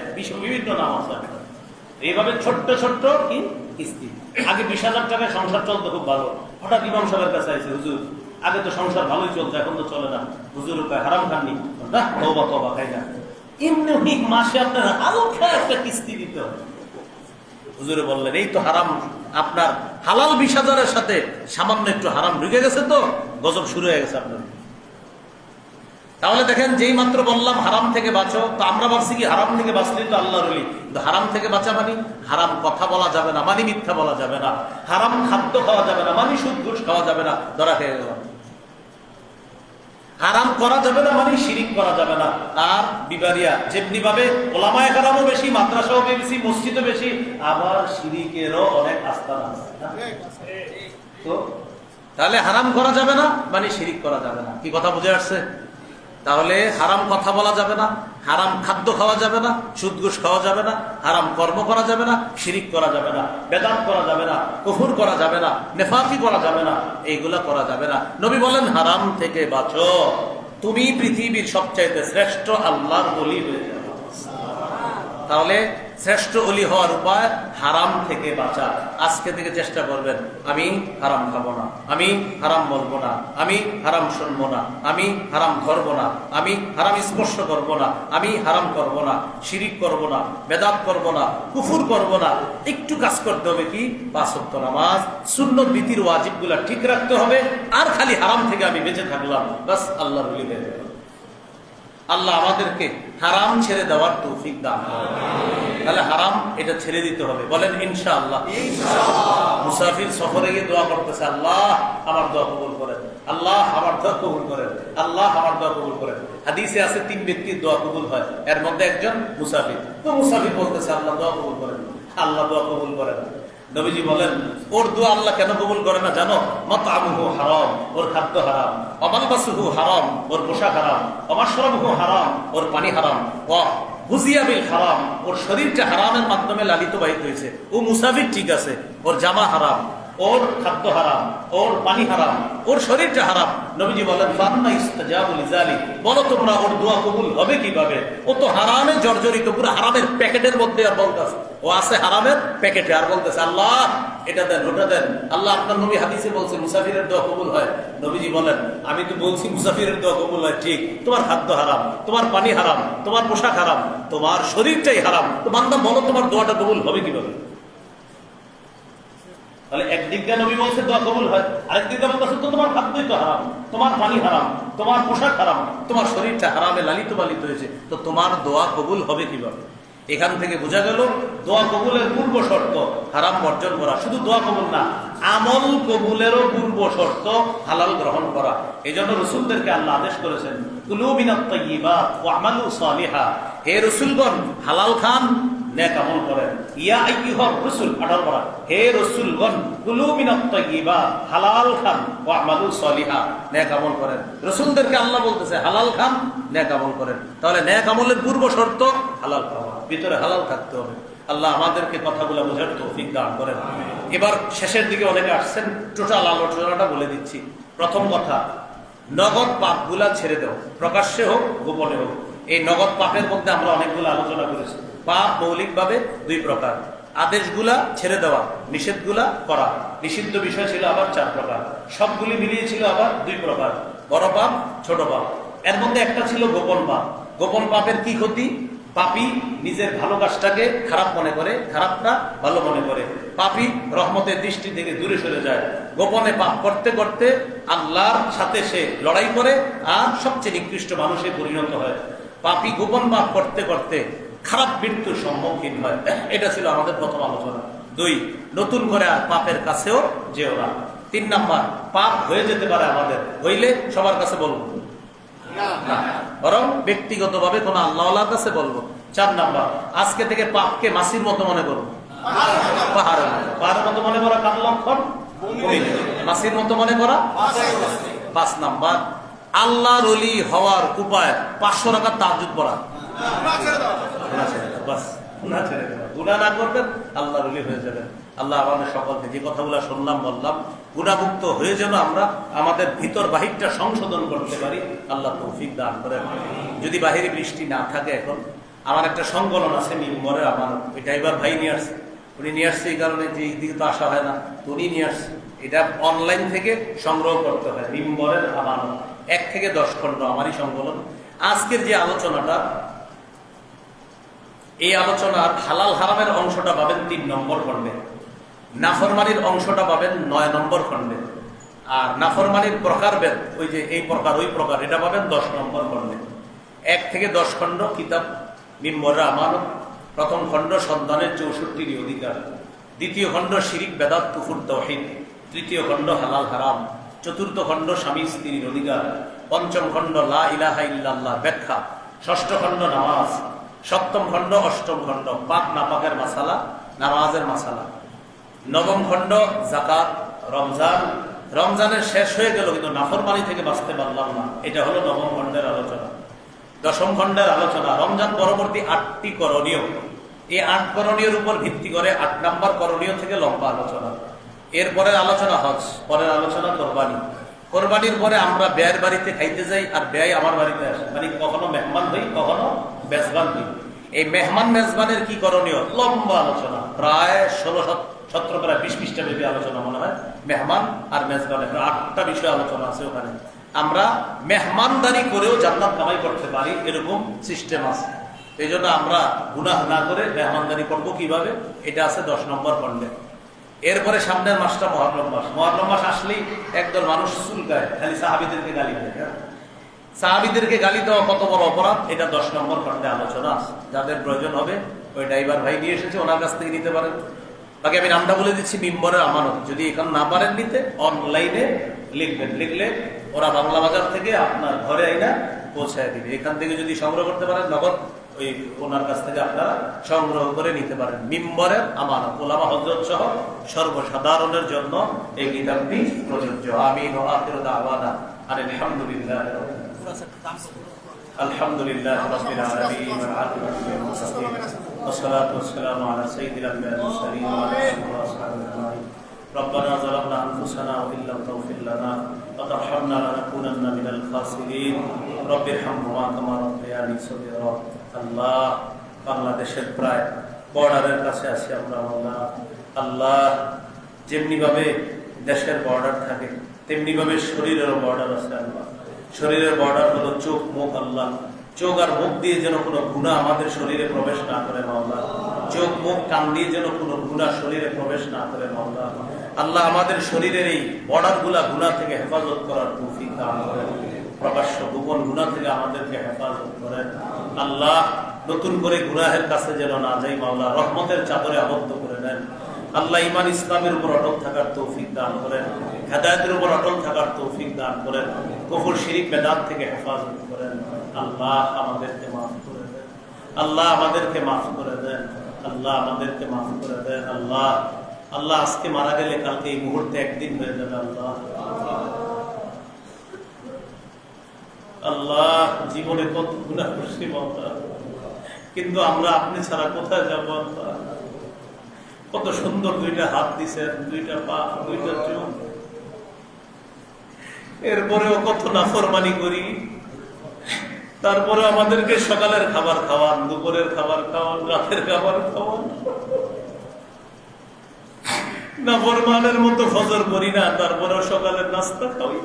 বিভিন্ন নাম আছে। এইভাবে ছোট্ট ছোট্ট কি কিস্তি। আগে 20,000 টাকায় সংসার চলতো খুব ভালো। হঠাৎ ইমাম সাহেবের কাছে আছে, হুজুর আগে তো সংসার ভালোই চলতো, এখন তো চলে না। হুজুর হারাম খাননি, তওবা তওবা, খাই না। এমনি মাসে আপনার হালকা একটা কিস্তি দিতে হবে। হুজুরে বললেন, এই তো হারাম, আপনার হালাল 20,000-এর সাথে সামান্য একটু হারাম ঢুকে গেছে, তো গজব শুরু হয়ে গেছে আপনার। তাহলে দেখেন, যেই মাত্র বললাম হারাম থেকে বাঁচো, তো আমরা ভাবছি কি হারাম থেকে বাঁচলেই তো আল্লাহর ওলি। কিন্তু হারাম থেকে বাঁচা মানে হারাম কথা বলা যাবে না, মানে মিথ্যা বলা যাবে না। হারাম খাদ্য খাওয়া যাবে না, মানে সুদ ঘুষ খাওয়া যাবে না, ধরা খেয়ে গেলাম। হারাম করা যাবে না, মানে শিরিক করা যাবে না। আর বিবারিয়া যেমনি ভাবে ওলামায়ে কেরামও বেশি, মাদ্রাসাও বেশি, মসজিদও বেশি, আবার শিরিকেরও অনেক আস্থান আছে। তো তাহলে হারাম করা যাবে না মানে শিরিক করা যাবে না। কি কথা বুঝে আসছে? তাহলে হারাম কথা বলা যাবে না, হারাম খাদ্য খাওয়া যাবে না, সুদ ঘুষ খাওয়া যাবে না, হারাম কর্ম করা যাবে না, শিরিক করা যাবে না, বেদাত করা যাবে না, কুফর করা যাবে না, নেফাকি করা যাবে না, এইগুলা করা যাবে না। নবী বলেন, হারাম থেকে বাঁচো, তুমি পৃথিবীর সবচাইতে শ্রেষ্ঠ আল্লাহর ওলি হয়ে যাবে। তাহলে শ্রেষ্ঠ ওলি হওয়ার উপায় হারাম থেকে বাঁচা। আজকে থেকে চেষ্টা করবেন, আমি হারাম খাবো না, আমি হারাম বলবো না, আমি হারাম শুনবো না, আমি হারাম ধরবো না, আমি হারাম স্পর্শ করবো না, আমি হারাম করবো না, শিরিক করবো না, বেদাত করবো না, কুফুর করবো না। একটু কাজ করতে হবে, কি 5 ওয়াক্ত নামাজ, সুন্নত বিধির ওয়াজিবগুলা ঠিক রাখতে হবে। আর খালি হারাম থেকে আমি বেঁচে থাকলাম, বাস আল্লাহর ওলি হয়ে গেল। আল্লাহ আমাদেরকে হারাম ছেড়ে দেওয়ার তৌফিক দান করেন। তাহলে হারাম এটা ছেড়ে দিতে হবে, বলেন ইনশাআল্লাহ। মুসাফির সফরে গিয়ে দোয়া করতেছে, আল্লাহ আমার দোয়া কবুল করেন, আল্লাহ আমার দোয়া কবুল করেন, আল্লাহ আমার দোয়া কবুল করেন। হাদিসে আছে 3 ব্যক্তির দোয়া কবুল হয়, এর মধ্যে একজন মুসাফির। তো মুসাফির বলতেছে, আল্লাহ দোয়া কবুল করেন, আল্লাহ দোয়া কবুল করেন। নবীজি বলেন, ওর দোয়া আল্লাহ কেন কবুল করে না জানো? মাতআমুহু হারাম, ওর খাদ্য হারাম। ওয়ামালবাসুহু হারাম, ওর পোশাক হারাম। ওয়ামাশরাবুহু হারাম, ওর পানি হারাম। ওয়া গুযিয়া বিল হারাম, ওর শরীরটা হারামের মাধ্যমে লালিত বাহিত হয়েছে। ও মুসাফির ঠিক আছে, ওর জামা হারাম, ওর খাদ্য হারাম, ওর পানি হারাম, ওর শরীরটা হারাম। নবীজি বলেন, ফান্না ইস্তাজাবু লিযালিক, বলো তোমরা ওর দোয়া কবুল হবে কিভাবে? ও তো হারামে জর্জরিত, পুরো হারামের প্যাকেটের মধ্যে। আর বলতেছে, ও আছে হারামের প্যাকেটে, আর বলতেছে, আল্লাহ এটা দেন, ওটা দেন। আল্লাহ আপনার নবী হাদিসে বলছে মুসাফিরের দোয়া কবুল হয়। নবীজি বলেন, আমি তো বলছি মুসাফিরের দোয়া কবুল হয় ঠিক, তোমার খাদ্য হারাম, তোমার পানি হারাম, তোমার পোশাক হারাম, তোমার শরীরটাই হারাম। তো বান্দা বলো তোমার দোয়াটা কবুল হবে কিভাবে? তাহলে একদিক দিয়ে নবী বলছে দোয়া কবুল হয়, আরেকদিক দিয়ে বলতেছে তো তোমার খাদ্যই তো হারাম, তোমার পানি হারাম, তোমার পোশাক হারাম, তোমার শরীরটা হারামে লালিত পালিত হয়েছে, তো তোমার দোয়া কবুল হবে কিভাবে? এখান থেকে বোঝা গেল দোয়া কবুলের পূর্ব শর্ত হারাম বর্জন করা। শুধু দোয়া কবুল না, আমল কবুলেরও পূর্ব শর্ত হালাল গ্রহণ করা। এই জন্য রসুলদেরকে আল্লাহ আদেশ করেছেন, কুলু মিনাত তাইয়্যিবাত ওয়া আমালু সালিহা, হে রসুলগণ হালাল খান, নেক আমল করেন। ইয়া আইয়ুহার রাসূল, 18 পারা, হে রাসূলগণ কুলু মিনাত তাইয়্যিবাত, হালাল খান, ওয়া আমালু সালিহা, নেক আমল করেন। রাসূলদেরকে আল্লাহ বলতেছে হালাল খান, নেক আমল করেন। তাহলে নেক আমলের পূর্ব শর্ত হালাল খাওয়া, ভিতরে হালাল থাকতে হবে। আল্লাহ আমাদেরকে কথাগুলো বোঝার তৌফিক দান করেন। এবার শেষের দিকে অনেকে আসছেন, টোটাল আলোচনাটা বলে দিচ্ছি। প্রথম কথা, নগদ পাপগুলা ছেড়ে দাও, প্রকাশ্যে হোক গোপনে হোক। এই নগদ পাপের মধ্যে আমরা অনেকগুলো আলোচনা করেছি। পাপ মৌলিকভাবে 2 প্রকার, আদেশগুলা ছেড়ে দেওয়া, নিষেধগুলা করা। নিষিদ্ধ বিষয় ছিল আবার 4 প্রকার, সবগুলি মিলিয়ে ছিল আবার 2 প্রকার, বড় পাপ ছোট পাপ। এর মধ্যে একটা ছিল গোপন পাপ। গোপন পাপের কি ক্ষতি? পাপী নিজের ভালো কাজটাকে খারাপ মনে করে, খারাপটা ভালো মনে করে। পাপী রহমতের দৃষ্টি থেকে দূরে সরে যায়। গোপনে পাপ করতে করতে আল্লাহর সাথে সে লড়াই করে আর সবচেয়ে নিকৃষ্ট মানুষে পরিণত হয়। পাপী গোপন পাপ করতে করতে খারাপ মৃত্যুর সম্মুখীন হয়। এটা ছিল আমাদের প্রথম আলোচনা। 2, নতুন করে আর পাপের কাছেও যেও না। 3 নাম্বার, পাপ হয়ে যেতে পারে আমাদের, হইলে সবার কাছে বলবো না, বরং ব্যক্তিগতভাবে কোন আল্লাহর কাছে বলবো। 4 নাম্বার, আজকে থেকে পাপকে মাসির মতো মনে করবো, পাহাড়ের মতো মনে করা কার লক্ষণ? মাসির মতো মনে করা। 5 নাম্বার, আল্লাহর ওলি হওয়ার উপায় 500 টাকার তাহাজ্জুদ পড়া। গুনাহ না করবেন, আল্লাহর ওলি হয়ে যাবেন। আল্লাহ আমাদের সকলকে যে কথাগুলো শুনলাম বললাম গুনাহমুক্ত হয়ে যেন আমরা আমাদের ভিতর বাহিরটা সংশোধন করতে পারি, আল্লাহ তৌফিক দান করেন। যদি বাহিরে বৃষ্টি না থাকে, এখন আমার একটা সংকলন আছে মিম্বরে, আমার এটা এবার ভাই নিয়ে আসছে। উনি নিয়ে আসছে এই কারণে যে এইদিকে তো আসা হয় না, উনি নিয়ে আসছে। এটা অনলাইন থেকে সংগ্রহ করতে হয়। মিম্বরের আমার 1 থেকে 10 খণ্ড আমারই সংকলন। আজকের যে আলোচনাটা, এই আলোচনার হালাল হারামের অংশটা পাবেন 3 নম্বর খণ্ডে, নাফরমানির অংশটা পাবেন 9 নম্বর খণ্ডে, আর নাফরমানির প্রকারভেদ, ওই যে এই প্রকার ওই প্রকার, এটা পাবেন 10 নম্বর খণ্ডে। 1 থেকে 10 খণ্ড কিতাব মিম্বরে আমানত। প্রথম খণ্ড সন্তানের 64টি অধিকার, দ্বিতীয় খণ্ড শিরিক বেদাত কুফর তাওহীদ, তৃতীয় খণ্ড হালাল হারাম, চতুর্থ খণ্ড স্বামী স্ত্রীর অধিকার, পঞ্চম খণ্ড লা ইলাহা ইল্লাল্লাহ ব্যাখ্যা, ষষ্ঠ খণ্ড নামাজ, সপ্তম খণ্ড অষ্টম খণ্ড পাক নাপাকের মাসালা, নামাজের মাসালা, নবম খণ্ড যাকাত, রমজান। রমজানের শেষ হয়ে গেল কিন্তু নাফরমানি থেকে বাঁচতে পারলাম না, এটা হলো নবম খণ্ডের আলোচনা। দশম খণ্ডের আলোচনা রমজান পরবর্তী 8টি করণীয়। এই 8 করণীয়ের উপর ভিত্তি করে 8 নম্বর করণীয় থেকে লম্বা আলোচনা। এরপরের আলোচনা হজ, পরের আলোচনা কোরবানি। কোরবানির পরে আমরা ব্যয়ের বাড়িতে খাইতে যাই, আর ব্যয় আমার বাড়িতে আসে, মানে কখনো মেহমান হই, কখনো মেজবান হই। এই মেহমান মেজবানের কি করণীয়, লম্বা আলোচনা, প্রায় 16-17 প্রায় 20 পৃষ্ঠা ব্যাপী আলোচনা মনে হয়। মেহমান আর মেজবানের 8টা বিষয় আলোচনা আছে ওখানে। আমরা মেহমানদারি করেও জান্নাত কামাই করতে পারি, এরকম সিস্টেম আছে। এই জন্য আমরা গুনাহ না করে মেহমানদারি করবো কিভাবে, এটা আছে 10 নম্বর খণ্ডে। এরপরে সামনের মাসটা মুহররম মাস। মুহররম মাস আসলেই একদল মানুষ চুলকায়, খালি সাহাবীদেরকে গালি দেয়। সাহাবীদেরকে গালি দেওয়া কত বড় অপরাধ, এটা 10 নম্বর খণ্ডে আলোচনা আছে। যাদের প্রয়োজন হবে, ওই ড্রাইভার ভাই নিয়ে এসেছে, ওনার কাছ থেকে নিতে পারেন। বাকি আমি নামটা বলে দিচ্ছি, মিম্বরের আমানত। যদি এখন না পারেন নিতে, অনলাইনে লিখবেন, লিখলে ওরা বাংলা বাজার থেকে আপনার ঘরে আইনা পৌঁছায় দিবে। এখান থেকে যদি সংগ্রহ করতে পারেন, নগদ ওই ওনার কাছ থেকে আপনারা সংগ্রহ করে নিতে পারেন। মিম্বরের আমানত, ওলামা হযরত সহ সর্বসাধারণের জন্য এই কিতাবটি প্রযোজ্য। আমিন ওয়া আখিরু দাওয়ানা আলহামদুলিল্লাহ আলহামদুলিল্লাহ রাব্বিল আলামিন ওয়াল আকিবাতু লিল মুত্তাকিন ওয়াসসালাতু ওয়াসসালামু আলা সাইয়্যিদিল আমবিয়া'i ওয়াস মুরসালিন ওয়া আলা আলিহি ওয়া আসহাবিহি আজমাইন। ربنا ظلمنا أنفسنا وإن لم تغفر لنا وترحمنا لنكونن من الخاسرين رب ارحمهما كما ربياني صغيرا। আল্লাহ, বাংলাদেশের প্রায় বর্ডারের কাছে আছি আমরা। আল্লাহ, যেমনি ভাবে দেশের বর্ডার থাকে তেমনি ভাবে শরীরেরও বর্ডার আছে। আল্লাহ, শরীরের বর্ডার হলো চোখ মুখ। আল্লাহ, চোখ আর মুখ দিয়ে যেন কোনো গুনাহ আমাদের শরীরে প্রবেশ না করে মাওলা। চোখ মুখ কান দিয়ে যেন কোনো গুনাহ শরীরে প্রবেশ না করে মাওলা। আল্লাহ, আমাদের শরীরের এই বর্ডার গুলা গুনাহ থেকে হেফাজত করার তৌফিক দান করেন। প্রকাশ্য গোপন গুনাহ থেকে আমাদেরকে হেফাজত করেন। আল্লাহ, নতুন করে গুনাহের কাছে যেন না যাই মাওলা। রহমতের চাদরে আবদ্ধ করে নেন। আল্লাহ, ঈমান ইসলামের উপর অটল থাকার তৌফিক দান করেন। হেদায়েতের উপর অটল থাকার তৌফিক দান করেন। কুফর শিরিক বেদাত থেকে হেফাজত করেন। আল্লাহ, আমাদেরকে মাফ করে দেন। আল্লাহ, আমাদেরকে মাফ করে দেন। আল্লাহ, আমাদেরকে মাফ করে দেন। আল্লাহ, আল্লাহ, আজকে মারা গেলে কালকে এই মুহূর্তে একদিন হয়ে যাবে। আল্লাহ, আল্লাহ, জীবনে কত গুনাহ করছি বাবা, কিন্তু আমরা আপনি ছাড়া কোথায় যাবো? আল্লাহ, কত সুন্দর 2টা হাত দিছেন, 2টা পা, 2টা চোখ, এরপরেও কত নাফরমানি করি। তারপরে আমাদেরকে সকালের খাবার খাওয়ান, দুপুরের খাবার খাওয়ান, রাতের খাবার খাওয়ান। নাফরমানের মতো ফজর করি না, তারপরেও সকালের নাস্তা খাই।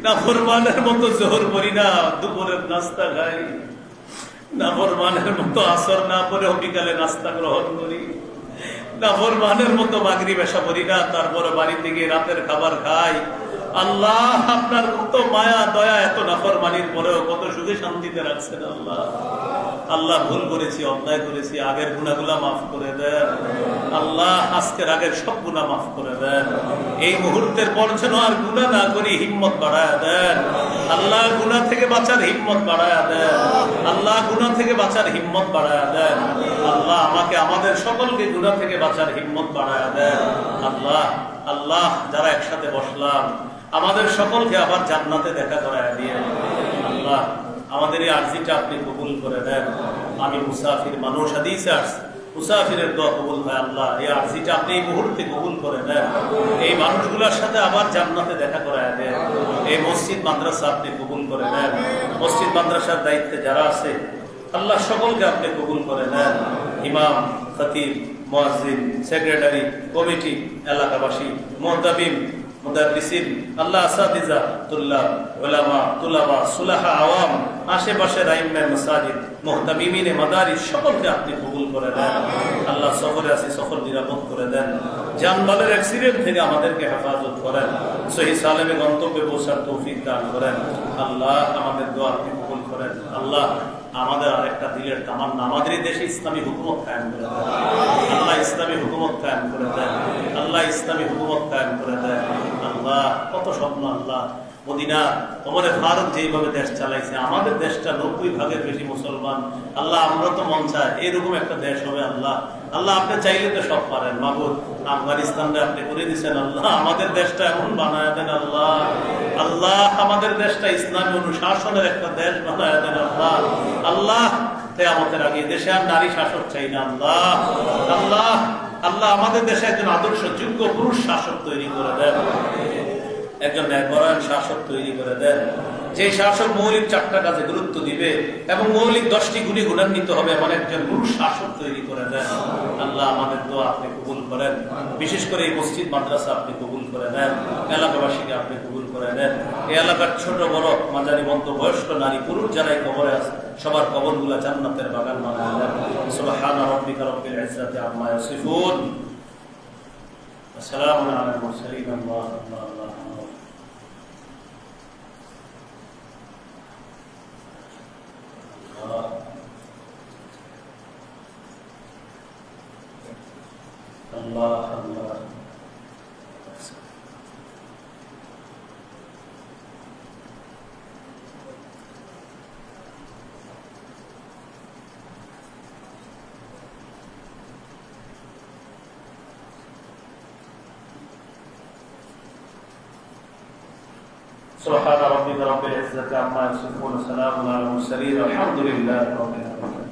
নাফরমানের মতো জোহর করি না, দুপুরের নাস্তা খাই। নাফরমানের মতো আসর না পড়েও বিকালে নাস্তা গ্রহণ করি, নাফরমানের মতো মাগরিব এসা করি না, তারপরে বাড়িতে গিয়ে রাতের খাবার খাই। আল্লাহ আপনার কত মায়া দয়া, এত নাফরমানির পরেও কত সুখে শান্তিতে রাখছেন আল্লাহ। আল্লাহ ভুল করেছি, অন্যায় করেছি, আগের গুনাহগুলা মাফ করে দেন আল্লাহ। আজকের আগের সব গুনাহ মাফ করে দেন। এই মুহূর্তের পর যেন আর গুনাহ না করি, হিম্মত বাড়ায়া দেন আল্লাহ। গুনাহ থেকে বাঁচার হিম্মত বাড়ায়া দেন আল্লাহ, গুনাহ থেকে বাঁচার হিম্মত বাড়ায়া দেন আল্লাহ। আমাকে আমাদের সকলকে গুনাহ থেকে বাঁচার হিম্মত বাড়ায়া দেন আল্লাহ। আল্লাহ যারা একসাথে বসলাম, আমাদের সকলকে আবার জান্নাতে দেখা করায় দিয়ে আল্লাহ। আমাদের এই আরজিটা আপনি কবুল করে দেন। আমি মুসাফির মানুষ, হাদিসে আসছে মুসাফিরের দোয়া কবুল হয় আল্লাহ। এই আরজিটা আপনি এই মুহূর্তে কবুল করে দেন। এই মানুষগুলোর সাথে আবার জান্নাতে দেখা করায় দেন। এই মসজিদ মাদ্রাসা আপনি কবুল করে দেন। মসজিদ মাদ্রাসার দায়িত্বে যারা আছে আল্লাহ সকলকে আপনি কবুল করে দেন। ইমাম, খতিব, মুয়াজ্জিন, সেক্রেটারি, কমিটি, এলাকাবাসী, মুহতামিম, মুদাররিসিন, আল্লাহ আসাতিজা, তুল্লাব, উলামা, তুলাবা, সুলাহা, আওয়াম, আশেপাশের আইম্মায়ে মাসাজিদ, মুহতামিমিনে মাদারিস সকলকে আপনি কবুল করে দেন আল্লাহ। সফরে আসি, সফর নিরাপদ করে দেন। জানমালের অ্যাক্সিডেন্ট থেকে আমাদেরকে হেফাজত করেন। সহি সালেমে গন্তব্যে পৌঁছার তৌফিক দান করেন আল্লাহ। আমাদের দোয়া আপনি কবুল করেন আল্লাহ। আমাদের আরেকটা দিলের তামান্না, আমাদের এই দেশে ইসলামী হুকুমত কায়েম করে দেন আল্লাহ। ইসলামী হুকুমত কায়েম করে দেন আল্লাহ। ইসলামী হুকুমত কায়েম করে দেন আল্লাহ। কত স্বপ্ন আল্লাহ। মদিনা, ওমরে ফারুক যেইভাবে দেশ চালাইছে, আমাদের দেশটা 90% বেশি মুসলমান আল্লাহ। আমরা তো মন চাই এরকম একটা দেশ হবে আল্লাহ। আল্লাহ আপনি চাইলে তো সব পারেন মাহবুব। আফগানিস্তানটা আপনি করে দিচ্ছেন আল্লাহ। আমাদের দেশটা এমন বানায় দেন আল্লাহ। আল্লাহ আমাদের দেশটা ইসলামী অনুশাসনের একটা দেশ বানায় দেন আল্লাহ। আল্লাহ কিয়ামতের আগে দেশে আর নারী শাসক চাই না আল্লাহ। আল্লাহ আল্লাহ আমাদের দেশে একজন আদর্শ যোগ্য পুরুষ শাসক তৈরি করে দেন, একজন ন্যায়পরায়ণ শাসক তৈরি করে দেন, যে শাসক মৌলিক 4টা কাজে গুরুত্ব দিবে এবং মৌলিক 10টি গুণে গুণান্বিত হবে এমন একজন পুরুষ শাসক তৈরি করে দেন আল্লাহ। আমাদের দোয়া আপনি কবুল করেন। বিশেষ করে এই মসজিদ মাদ্রাসা আপনি কবুল করে দেন। এলাকাবাসীকে আপনি কবুল করে দেন। এই এলাকার ছোট বড়, মাঝারি মধ্য বয়স্ক, নারী পুরুষ যারাই কবরে আছে সবার কবরগুলা জান্নাতের বাগান বানায় দেন। সুবহানা রাব্বিকা রাব্বিল ইজ্জাতি আম্মা ইয়াসিফুন, আসসালামু আলাল মুরসালিন, আল্লাহ। Allah Allah سبحان ربك رب العزة عما يصفون، سلام على المرسلين، الحمد لله رب العالمين.